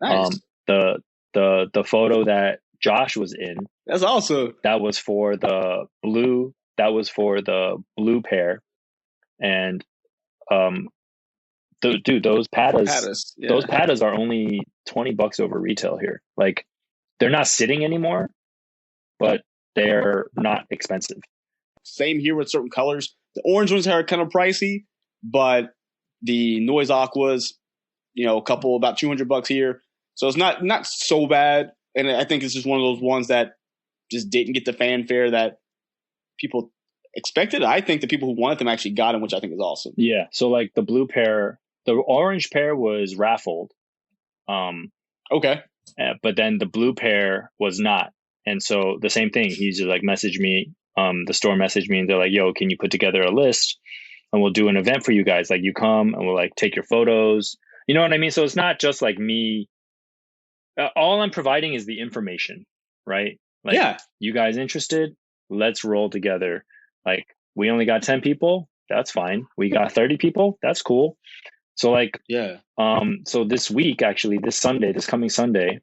S5: Nice. The photo that Josh was in,
S4: that's awesome.
S5: That was for the blue. That was for the blue pair, and those pattas, those pattas are only $20 over retail here. Like they're not sitting anymore, but they're not expensive.
S4: Same here with certain colors. The orange ones are kind of pricey, but the Noise Aquas, a couple about $200 here. So it's not so bad. And I think it's just one of those ones that just didn't get the fanfare that people expected. I think the people who wanted them actually got them, which I think is awesome.
S5: Yeah. So like the blue pair, the orange pair was raffled.
S4: Okay.
S5: But then the blue pair was not. And so the same thing, he's just like messaged me, the store messaged me, and they're like, yo, can you put together a list? And we'll do an event for you guys. Like you come and we'll like take your photos. You know what I mean? So it's not just like me. All I'm providing is the information, right? Like, you guys interested? Let's roll together. Like we only got 10 people. That's fine. We got 30 people. That's cool. So like, so this week, actually this coming Sunday,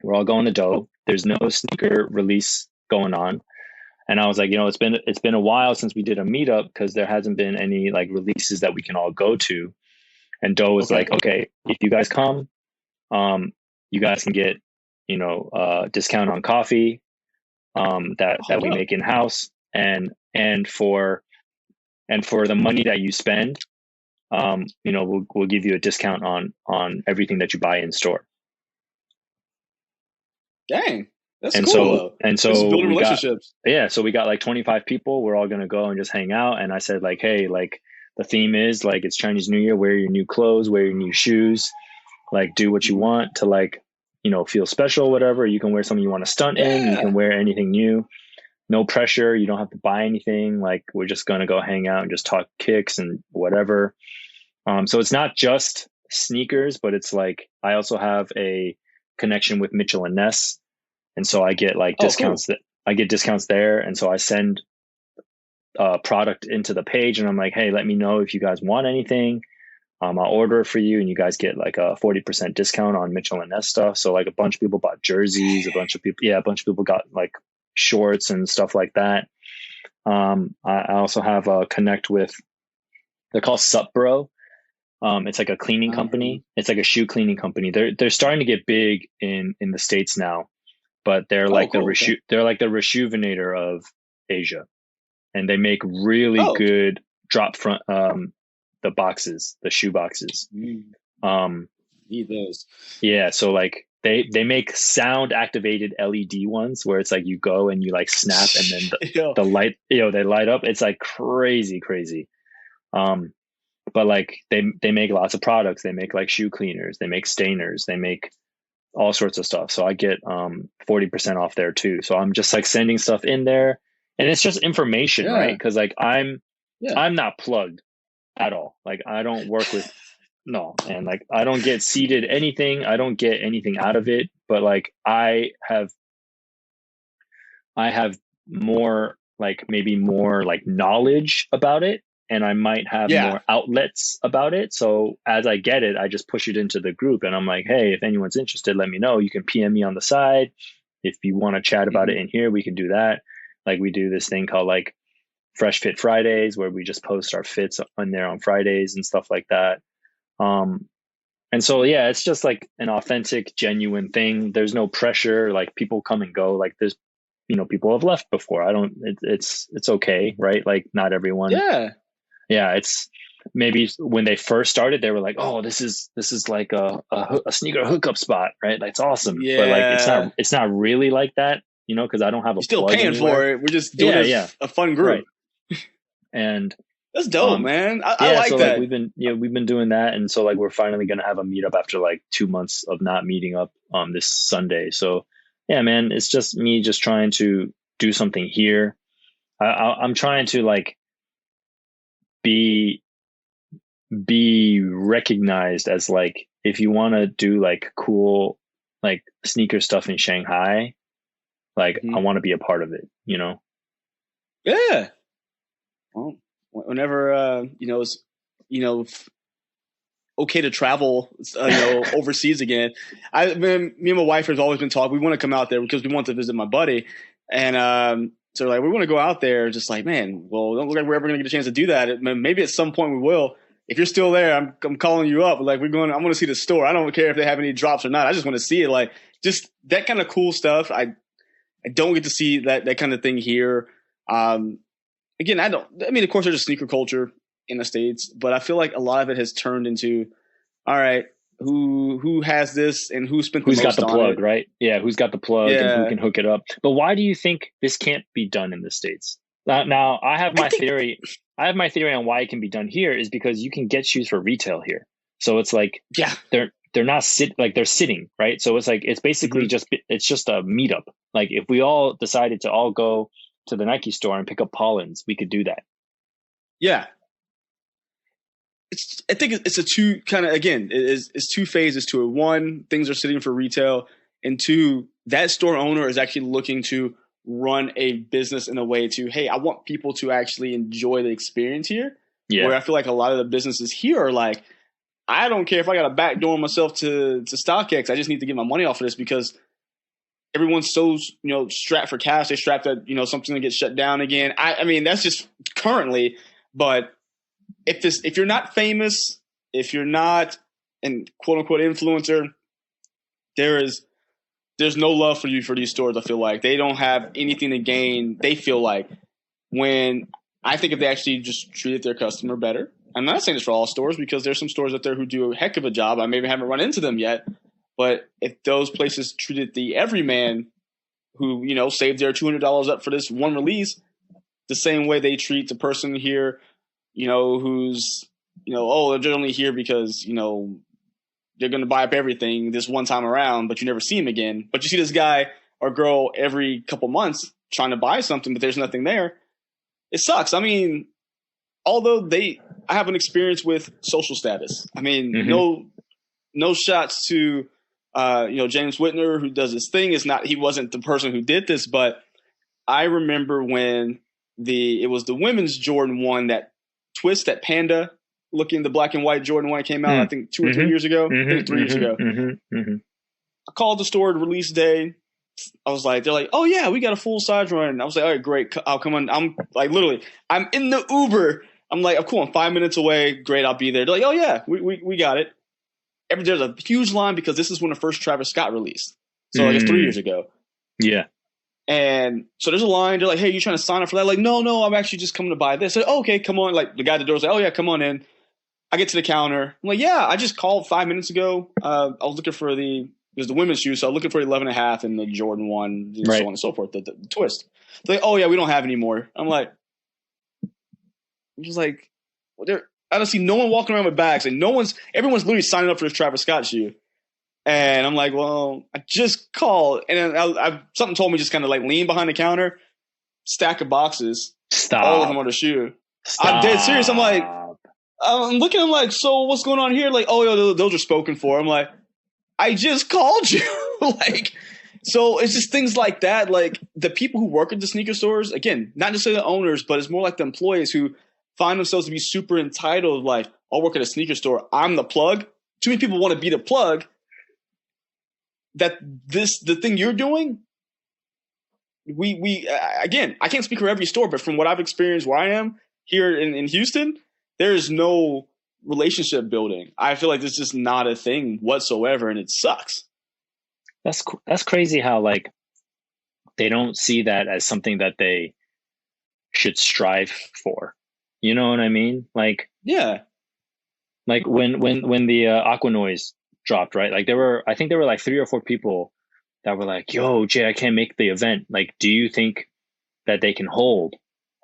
S5: we're all going to Doe. There's no sneaker release going on. And I was like, it's been a while since we did a meetup, because there hasn't been any like releases that we can all go to. And Doe was like, okay, if you guys come, you guys can get, discount on coffee, that we make in house, and for the money that you spend, we'll give you a discount on everything that you buy in store.
S4: Dang. That's cool.
S5: So
S4: building relationships.
S5: So we got like 25 people. We're all going to go and just hang out. And I said like, hey, like the theme is like, it's Chinese New Year, wear your new clothes, wear your new shoes, like do what you want to like, feel special, whatever. You can wear something you want to stunt in. You can wear anything new. No pressure. You don't have to buy anything. Like we're just going to go hang out and just talk kicks and whatever. So it's not just sneakers, but it's like, I also have a connection with Mitchell and Ness. And so I get like discounts I get discounts there. And so I send product into the page, and I'm like, hey, let me know if you guys want anything. I'll order it for you, and you guys get like a 40% discount on Mitchell and Ness stuff. So like a bunch of people bought jerseys, a bunch of people got like shorts and stuff like that. I also have a connect with, they're called Supbro. It's like a cleaning company. It's like a shoe cleaning company. They're starting to get big in the States now, but they're like they're like the Reshoevnator of Asia, and they make really good drop front the boxes, the shoe boxes.
S4: Need those.
S5: Yeah, so like they make sound activated LED ones where it's like you go and you like snap and then the light, they light up. It's like crazy. But like they make lots of products. They make like shoe cleaners, they make stainers, they make all sorts of stuff. So I get 40% off there too. So I'm just like sending stuff in there, and it's just information, right? Because like I'm not plugged at all. Like I don't work with no, and like I don't get seeded anything. I don't get anything out of it. But like I have more like maybe more like knowledge about it, and I might have more outlets about it. So as I get it, I just push it into the group, and I'm like, hey, if anyone's interested, let me know. You can PM me on the side. If you want to chat about it in here, we can do that. Like we do this thing called like Fresh Fit Fridays, where we just post our fits on there on Fridays and stuff like that. And so, yeah, it's just like an authentic, genuine thing. There's no pressure. Like people come and go. Like there's, people have left before. It's okay. Right. Like not everyone. Yeah. It's maybe when they first started, they were like, oh, this is like a sneaker hookup spot. Right. That's awesome. Yeah. But like, it's not really like that, cause I don't have a
S4: You're still paying for it. We're just doing a fun group.
S5: Right. And
S4: that's dope, man. I like
S5: so
S4: that.
S5: Like we've been doing that, and so like we're finally gonna have a meetup after like 2 months of not meeting up this Sunday. So yeah, man, it's just me just trying to do something here. I'm trying to like be recognized as like, if you want to do like cool like sneaker stuff in Shanghai, like I want to be a part of it.
S4: Yeah. Well, whenever it's okay to travel overseas again, me and my wife has always been talking. We want to come out there because we want to visit my buddy, and so like we want to go out there. Just like, man, well, don't look like we're ever going to get a chance to do that. Maybe at some point we will. If you're still there, I'm calling you up. Like I want to see the store. I don't care if they have any drops or not. I just want to see it. Like just that kind of cool stuff. I don't get to see that kind of thing here. Again, of course there's a sneaker culture in the States, but I feel like a lot of it has turned into, all right, who has this and who's got
S5: the plug, right? Yeah, who's got the plug and who can hook it up. But why do you think this can't be done in the States? Now I have my theory. I have my theory on why it can be done here is because you can get shoes for retail here. So it's like, they're not they're sitting, right? So it's like, it's basically it's just a meetup. Like if we all decided to all go to the Nike store and pick up Pollins, we could do that.
S4: Yeah. I think it's a two kind of, again, it's two phases to it. One, things are sitting for retail, and two, that store owner is actually looking to run a business in a way to, hey, I want people to actually enjoy the experience here. Yeah. Where I feel like a lot of the businesses here are like, I don't care if I got to backdoor myself to StockX. I just need to get my money off of this because everyone's so, strapped for cash. They strapped that, something's going to get shut down again. I mean, that's just currently, but if you're not famous, if you're not an quote unquote influencer, there's no love for you for these stores. I feel like they don't have anything to gain. They feel like when I think if they actually just treated their customer better, I'm not saying this for all stores because there's some stores out there who do a heck of a job. I maybe haven't run into them yet, but if those places treated the everyman who, saved their $200 up for this one release the same way they treat the person here, who's, they're only here because, they're going to buy up everything this one time around, but you never see him again. But you see this guy or girl every couple months trying to buy something, but there's nothing there. It sucks. I mean, although I have an experience with social status. I mean, no shots to, James Whitner, who does this thing. He wasn't the person who did this, but I remember when it was the women's Jordan 1, that twist, that panda looking the black and white Jordan when it came out. I think 2 or 3 years ago. I think 3 years ago. I called the store release day. I was like, they're like, oh yeah, we got a full size run. I was like, all right, great. I'll come on. I'm like, literally, I'm in the Uber. I'm like, oh, cool. I'm 5 minutes away. Great. I'll be there. They're like, oh yeah, we got it. There's a huge line because this is when the first Travis Scott released. So I guess 3 years ago.
S5: Yeah.
S4: And so there's a line. They're like, hey, you trying to sign up for that? Like, no, I'm actually just coming to buy this. I said, oh, okay, come on. Like the guy at the door was like, oh yeah, come on in. I get to the counter. I'm like, yeah, I just called 5 minutes ago. I was looking for the women's shoe, so I'm looking for 11.5 and the Jordan 1, so on and so forth, the twist. They're like, oh yeah, we don't have any more. I'm like, I don't see no one walking around with bags, and everyone's literally signing up for this Travis Scott shoe. And I'm like, well, I just called, and then something told me just kind of like lean behind the counter, stack of boxes, all of them on the shoe. I'm dead serious. I'm like, I'm looking at them like, so what's going on here? Like, oh yeah, those are spoken for. I'm like, I just called you. Like, so it's just things like that. Like the people who work at the sneaker stores, again, not necessarily the owners, but it's more like the employees who find themselves to be super entitled. Like, I'll work at a sneaker store. I'm the plug. Too many people want to be the plug. That the thing you're doing, we again, I can't speak for every store, but from what I've experienced where I am here in Houston, there is no relationship building. I feel like this is just not a thing whatsoever, and it sucks.
S5: That's crazy how like they don't see that as something that they should strive for. You know what I mean? Like,
S4: yeah,
S5: like when the Aqua Noise dropped, right? Like I think there were like 3 or 4 people that were like, yo, Jay, I can't make the event. Like, do you think that they can hold?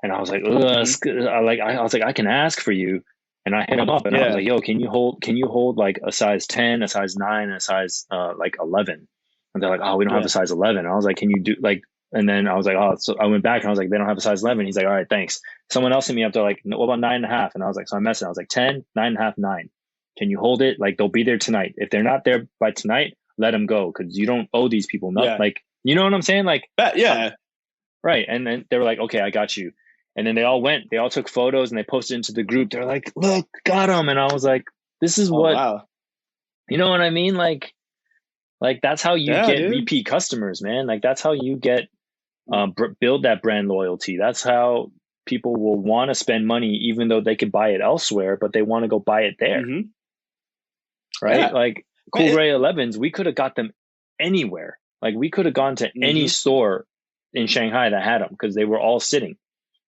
S5: And I was like, I was like, I can ask for you. And I hit him up and I was like, yo, can you hold like a size 10, a size 9, and a size like 11? And they're like, oh, we don't have a size 11. And I was like, can you do like, and then I was like, oh, so I went back and I was like, they don't have a size 11. He's like, all right, thanks. Someone else hit me up. They're like, no, what about 9.5? And I was like, so I messaged. I was like, 10, 9.5, 9. Can you hold it? Like, they'll be there tonight. If they're not there by tonight, let them go. Cause you don't owe these people nothing. Like, you know what I'm saying? Like, right. And then they were like, okay, I got you. And then they all took photos and they posted into the group. They're like, look, got him. And I was like, this is you know what I mean? Like that's how you get repeat customers, man. Like that's how you get, build that brand loyalty. That's how people will want to spend money, even though they could buy it elsewhere, but they want to go buy it there. Right. Yeah. Like Cool Gray 11s, we could have got them anywhere. Like we could have gone to any store in Shanghai that had them because they were all sitting.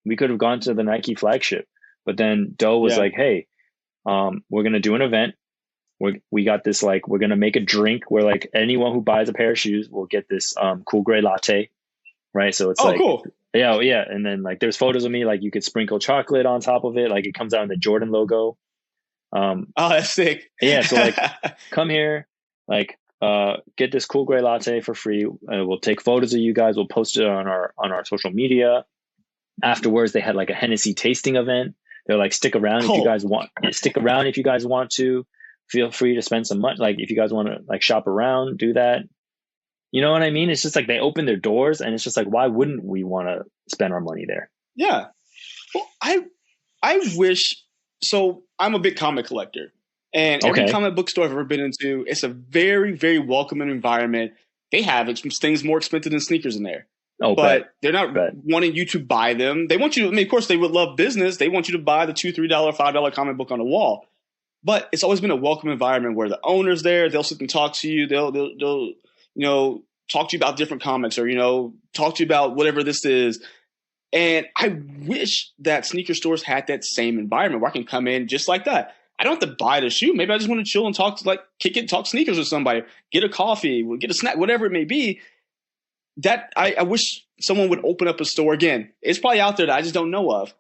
S5: We could have gone to the Nike flagship, but then Doe was like, hey, we're going to do an event. We got this, like, we're going to make a drink where like anyone who buys a pair of shoes will get this Cool Gray latte. Right. So it's cool. Yeah. Yeah. And then like, there's photos of me, like you could sprinkle chocolate on top of it. Like it comes out in the Jordan logo.
S4: Oh, that's sick.
S5: Yeah. So like come here, like, get this Cool Gray latte for free. We'll take photos of you guys. We'll post it on our social media. Afterwards, they had like a Hennessy tasting event. They're like, stick around if you guys want. Stick around if you guys want to. Feel free to spend some money. Like if you guys want to like shop around, do that. You know what I mean? It's just like they open their doors, and it's just like, why wouldn't we want to spend our money there?
S4: Yeah. Well, I wish. So I'm a big comic collector, and every comic book store I've ever been into, it's a very, very welcoming environment. They have things more expensive than sneakers in there. But they're not wanting you to buy them. They want you to, I mean, of course, they would love business. They want you to buy the $2, $3, $5 comic book on the wall. But it's always been a welcome environment where the owner's there. They'll sit and talk to you. They'll talk to you about different comics or, talk to you about whatever this is. And I wish that sneaker stores had that same environment where I can come in just like that. I don't have to buy the shoe. Maybe I just want to chill and talk, talk sneakers with somebody, get a coffee, get a snack, whatever it may be. That I wish someone would open up a store again. It's probably out there that I just don't know of.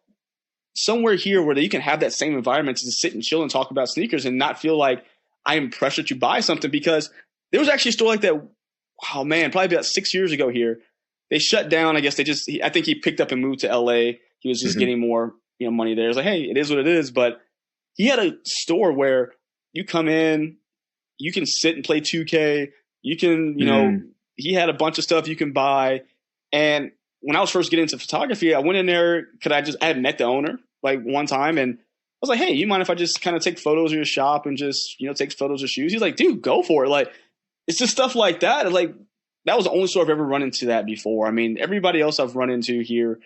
S4: Somewhere here where you can have that same environment to just sit and chill and talk about sneakers and not feel like I am pressured to buy something, because there was actually a store like that. Wow, man, probably about 6 years ago here. They shut down. I guess I think he picked up and moved to LA. He was just getting more, money there. It's like, hey, it is what it is. But he had a store where you come in, you can sit and play 2K. You can, he had a bunch of stuff you can buy. And when I was first getting into photography, I went in there I had met the owner like one time, and was like, hey, you mind if I just kind of take photos of your shop and just, take photos of shoes? He's like, dude, go for it. Like, it's just stuff like that. Like, that was the only store I've ever run into that before. I mean, everybody else I've run into here,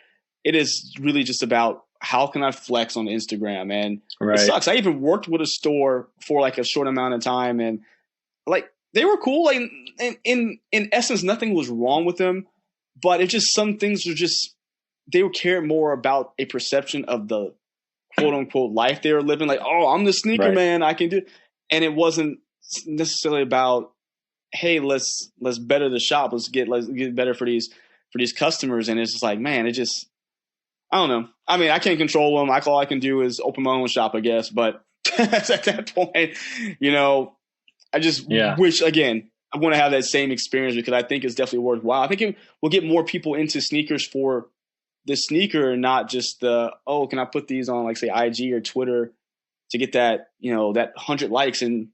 S4: it is really just about how can I flex on Instagram? And It sucks. I even worked with a store for like a short amount of time, and like they were cool. Like in essence, nothing was wrong with them, but it just some things were just they would care more about a perception of the quote unquote life they were living. Like, oh, I'm the sneaker man, I can do, and it wasn't necessarily about, hey, let's better the shop, let's get better for these customers. And it's just like, man, it just, I don't know. I mean, I can't control them. All I can do is open my own shop, I guess. But at that point, I just wish, again, I want to have that same experience because I think it's definitely worthwhile. I think it will get more people into sneakers for the sneaker, not just the, oh, can I put these on, like, say, IG or Twitter to get that, that 100 likes and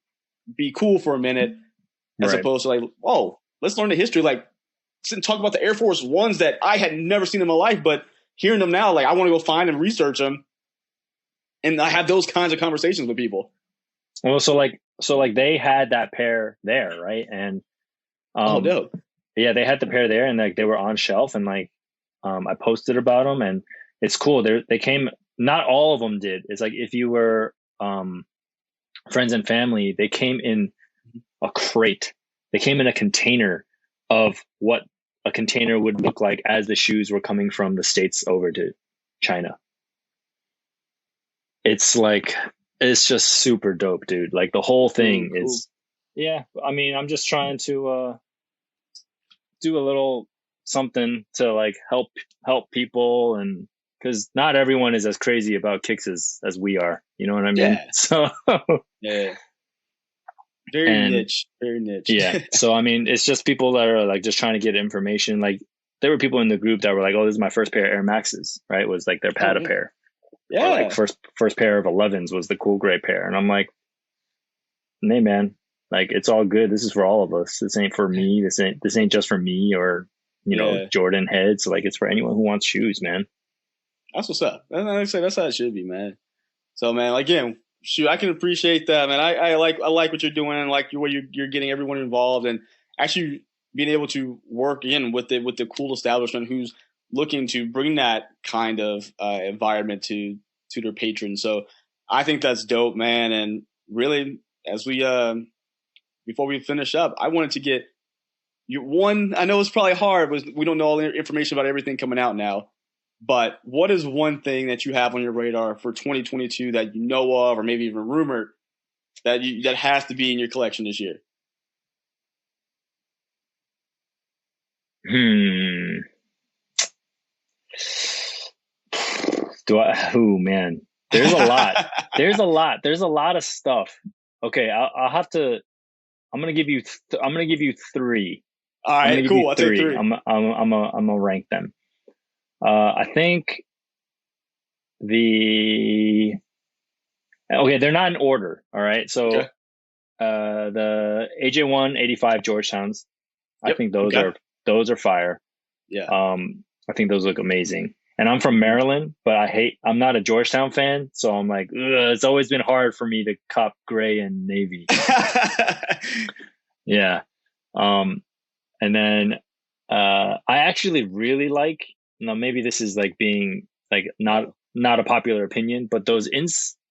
S4: be cool for a minute, as opposed to like, oh, let's learn the history. Like, sit and talk about the Air Force Ones that I had never seen in my life, but hearing them now, like, I want to go find and research them. And I have those kinds of conversations with people.
S5: Well, so they had that pair there, right? And
S4: dope.
S5: Yeah, they had the pair there, and like they were on shelf, and like I posted about them, and it's cool. They came. Not all of them did. It's like if you were friends and family, they came in a crate. They came in a container of what a container would look like as the shoes were coming from the States over to China. It's just super dope, dude. Like the whole thing is, yeah. I mean, I'm just trying to do a little something to like help people, and because not everyone is as crazy about kicks as we are. You know what I mean?
S4: Yeah.
S5: So
S4: yeah. Very niche.
S5: Yeah. So, I mean, it's just people that are like just trying to get information. Like there were people in the group that were like, oh, this is my first pair of Air Maxes, right? It was like their Pata pair.
S4: Yeah.
S5: Or like first pair of 11s was the cool gray pair. And I'm like, hey man, like it's all good. This is for all of us. This ain't for me. This ain't just for me or, Jordan heads. Like it's for anyone who wants shoes, man.
S4: That's what's up. Like I say, that's how it should be, man. So, man, again, shoot, I can appreciate that, man. I like what you're doing, and like where you're getting everyone involved, and actually being able to work in with the cool establishment who's looking to bring that kind of environment to their patrons. So I think that's dope, man. And really, as we before we finish up, I wanted to get your one. I know it's probably hard, but we don't know all the information about everything coming out now. But what is one thing that you have on your radar for 2022 that you know of, or maybe even rumored, that has to be in your collection this year?
S5: Oh man, there's a lot. There's a lot of stuff. Okay, I'll have to. I'm gonna give you 3.
S4: All right, cool. I'll take 3.
S5: I'm gonna rank them. I think they're not in order. All right. So, the AJ1 85 Georgetowns, I think those are fire.
S4: Yeah.
S5: I think those look amazing. And I'm from Maryland, but I'm not a Georgetown fan. So I'm like, it's always been hard for me to cop gray and navy. Yeah. And then, I actually really like, now maybe this is like being like not a popular opinion, but those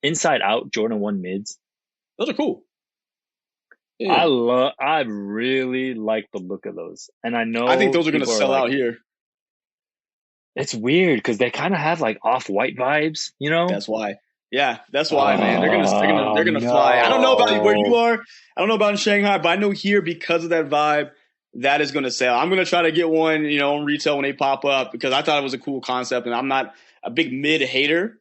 S5: inside out Jordan 1 mids,
S4: those are cool. Yeah.
S5: I really like the look of those, and I think
S4: those are going to sell out here.
S5: It's weird because they kind of have like off-white vibes,
S4: That's why. Yeah, that's why, man. They're gonna fly. I don't know about where you are. I don't know about in Shanghai, but I know here because of that vibe, that is going to sell. I'm going to try to get one, on retail when they pop up because I thought it was a cool concept, and I'm not a big mid hater,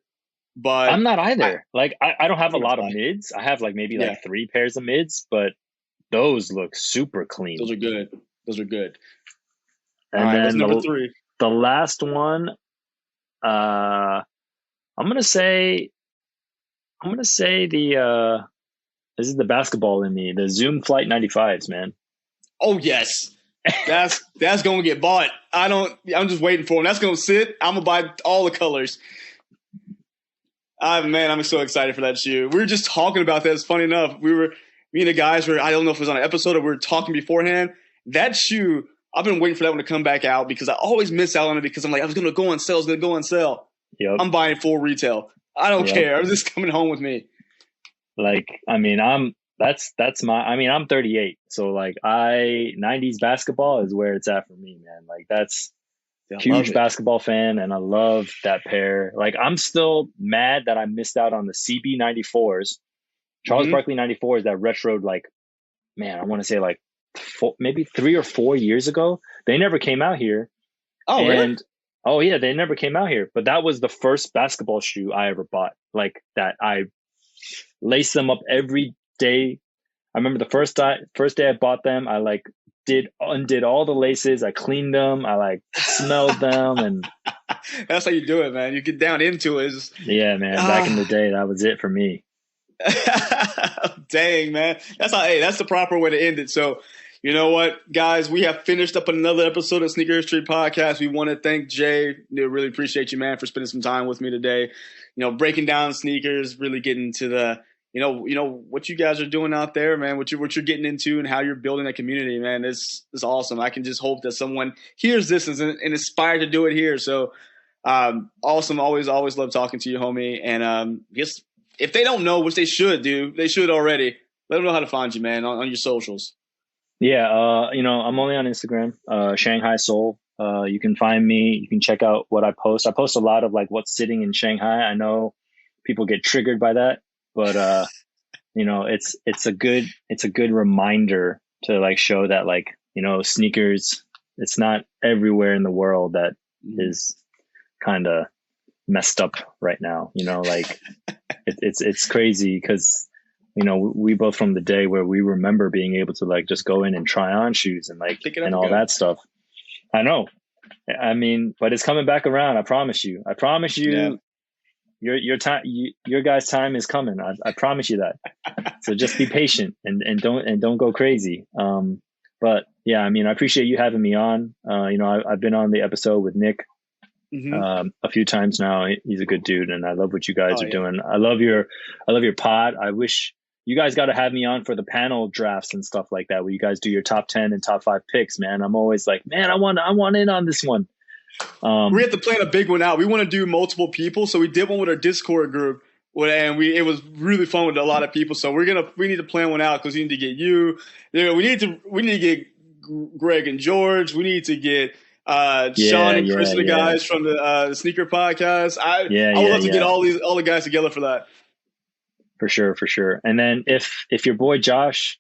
S4: but
S5: I'm not either. I don't have a lot of mids. I have like maybe like 3 pairs of mids, but those look super clean.
S4: Those are good.
S5: And
S4: all right,
S5: then
S4: number 3.
S5: The last one, I'm gonna say the this is the basketball in me, the Zoom Flight 95s, man.
S4: Oh yes, that's gonna get bought. I'm just waiting for them. That's gonna sit. I'm gonna buy all the colors. Man, I'm so excited for that shoe. We were just talking about that. It's funny enough. Me and the guys were, I don't know if it was on an episode or we were talking beforehand. That shoe, I've been waiting for that one to come back out because I always miss out on it because I'm like, I was going to go on sale.
S5: Yep.
S4: I'm buying full retail. I don't care. I'm just coming home with me.
S5: Like, I mean, I'm 38. So like 90s basketball is where it's at for me, man. Like that's huge basketball fan. And I love that pair. Like I'm still mad that I missed out on the CB 94s, Charles Barkley 94s that retroed like, man, I want to say like maybe 3 or 4 years ago. They never came out here.
S4: Oh, really?
S5: Oh yeah, they never came out here. But that was the first basketball shoe I ever bought. Like that, I laced them up every day. I remember the first day I bought them. I like undid all the laces. I cleaned them. I like smelled them, and
S4: that's how you do it, man. You get down into it.
S5: Yeah, man. Back in the day, that was it for me.
S4: Dang, man. That's the proper way to end it. So, you know what, guys? We have finished up another episode of Sneaker History Podcast. We want to thank Jay. Really appreciate you, man, for spending some time with me today. You know, breaking down sneakers, really getting to the, you know what you guys are doing out there, man. What you're getting into and how you're building a community, man. This is awesome. I can just hope that someone hears this and inspired to do it here. So, awesome. Always love talking to you, homie. And just if they don't know, which they should do, they should already. Let them know how to find you, man, on your socials.
S5: Yeah, I'm only on Instagram, Shanghai Soul. You can find me. You can check out what I post. I post a lot of like what's sitting in Shanghai. I know people get triggered by that, but it's a good reminder to like show that like, sneakers, it's not everywhere in the world that is kind of messed up right now. Like it's crazy because we both from the day where we remember being able to like just go in and try on shoes and like and all that stuff. I know. I mean, but it's coming back around. I promise you. Yeah. Your time, your guys' time is coming. I promise you that. So just be patient and don't go crazy. But yeah, I mean, I appreciate you having me on. I've been on the episode with Nick a few times now. He's a good dude, and I love what you guys are doing. I love your pod. I wish you guys got to have me on for the panel drafts and stuff like that, where you guys do your top 10 and top 5 picks, man. I'm always like, man, I want in on this one.
S4: We have to plan a big one out. We want to do multiple people. So we did one with our Discord group, and it was really fun with a lot of people. So we need to plan one out because we need to get you. We need to get Greg and George. We need to get Sean and Chris, the guys from the Sneaker Podcast. I would love to get all the guys together for that.
S5: For sure. And then if your boy Josh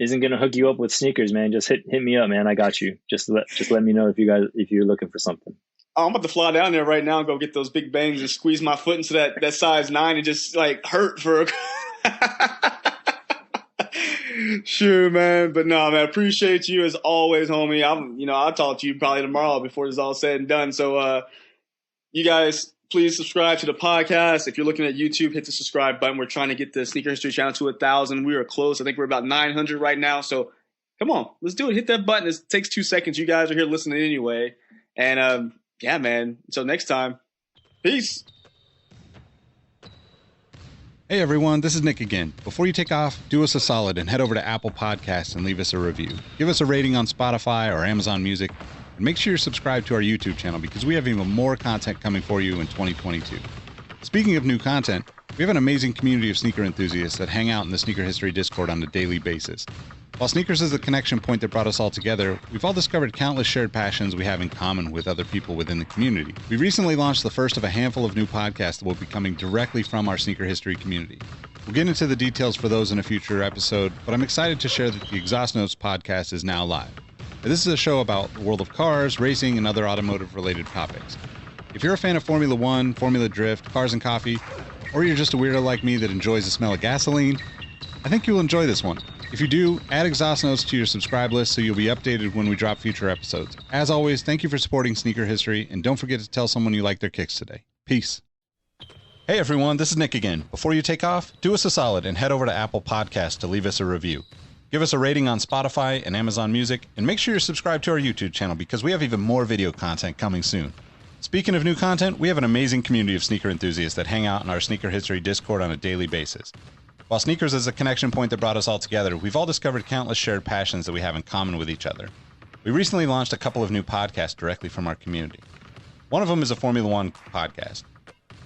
S5: isn't gonna hook you up with sneakers, man, just hit me up, man. I got you. Just let me know if you're looking for something.
S4: I'm about to fly down there right now and go get those big bangs and squeeze my foot into that size 9 and just like hurt for Sure, man. But no, man, appreciate you as always, homie. I'll talk to you probably tomorrow before this is all said and done. So you guys, please subscribe to the podcast. If you're looking at YouTube, hit the subscribe button. We're trying to get the Sneaker History channel to 1,000. We are close. I think we're about 900 right now. So come on, let's do it. Hit that button. It takes 2 seconds. You guys are here listening anyway. And yeah, man. Until next time, peace.
S1: Hey everyone, this is Nick again. Before you take off, do us a solid and head over to Apple Podcasts and leave us a review. Give us a rating on Spotify or Amazon Music. And make sure you're subscribed to our YouTube channel because we have even more content coming for you in 2022. Speaking of new content, we have an amazing community of sneaker enthusiasts that hang out in the Sneaker History Discord on a daily basis. While sneakers is the connection point that brought us all together, we've all discovered countless shared passions we have in common with other people within the community. We recently launched the first of a handful of new podcasts that will be coming directly from our Sneaker History community. We'll get into the details for those in a future episode, but I'm excited to share that the Exhaust Notes podcast is now live. This is a show about the world of cars, racing, and other automotive-related topics. If you're a fan of Formula One, Formula Drift, cars and coffee, or you're just a weirdo like me that enjoys the smell of gasoline, I think you'll enjoy this one. If you do, add Exhaust Notes to your subscribe list so you'll be updated when we drop future episodes. As always, thank you for supporting Sneaker History, and don't forget to tell someone you like their kicks today. Peace. Hey everyone, this is Nick again. Before you take off, do us a solid and head over to Apple Podcasts to leave us a review. Give us a rating on Spotify and Amazon Music, and make sure you're subscribed to our YouTube channel because we have even more video content coming soon. Speaking of new content, we have an amazing community of sneaker enthusiasts that hang out in our Sneaker History Discord on a daily basis. While sneakers is a connection point that brought us all together, we've all discovered countless shared passions that we have in common with each other. We recently launched a couple of new podcasts directly from our community. One of them is a Formula One podcast.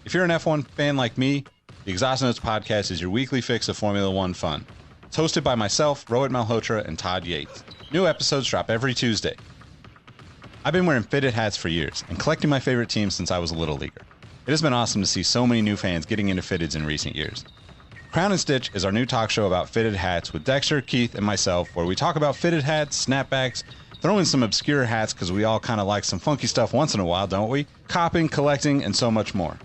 S1: If you're an F1 fan like me, the Exhaust Notes podcast is your weekly fix of Formula One fun. It's hosted by myself, Rohit Malhotra, and Todd Yates. New episodes drop every Tuesday. I've been wearing fitted hats for years and collecting my favorite teams since I was a little leaguer. It has been awesome to see so many new fans getting into fitteds in recent years. Crown and Stitch is our new talk show about fitted hats with Dexter, Keith, and myself, where we talk about fitted hats, snapbacks, throw in some obscure hats because we all kind of like some funky stuff once in a while, don't we? Copping, collecting, and so much more.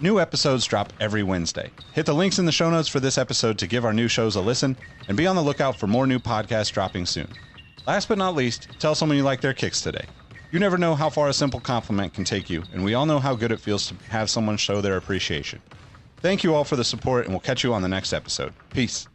S1: New episodes drop every Wednesday. Hit the links in the show notes for this episode to give our new shows a listen, and be on the lookout for more new podcasts dropping soon. Last but not least, tell someone you like their kicks today. You never know how far a simple compliment can take you, and we all know how good it feels to have someone show their appreciation. Thank you all for the support, and we'll catch you on the next episode. Peace.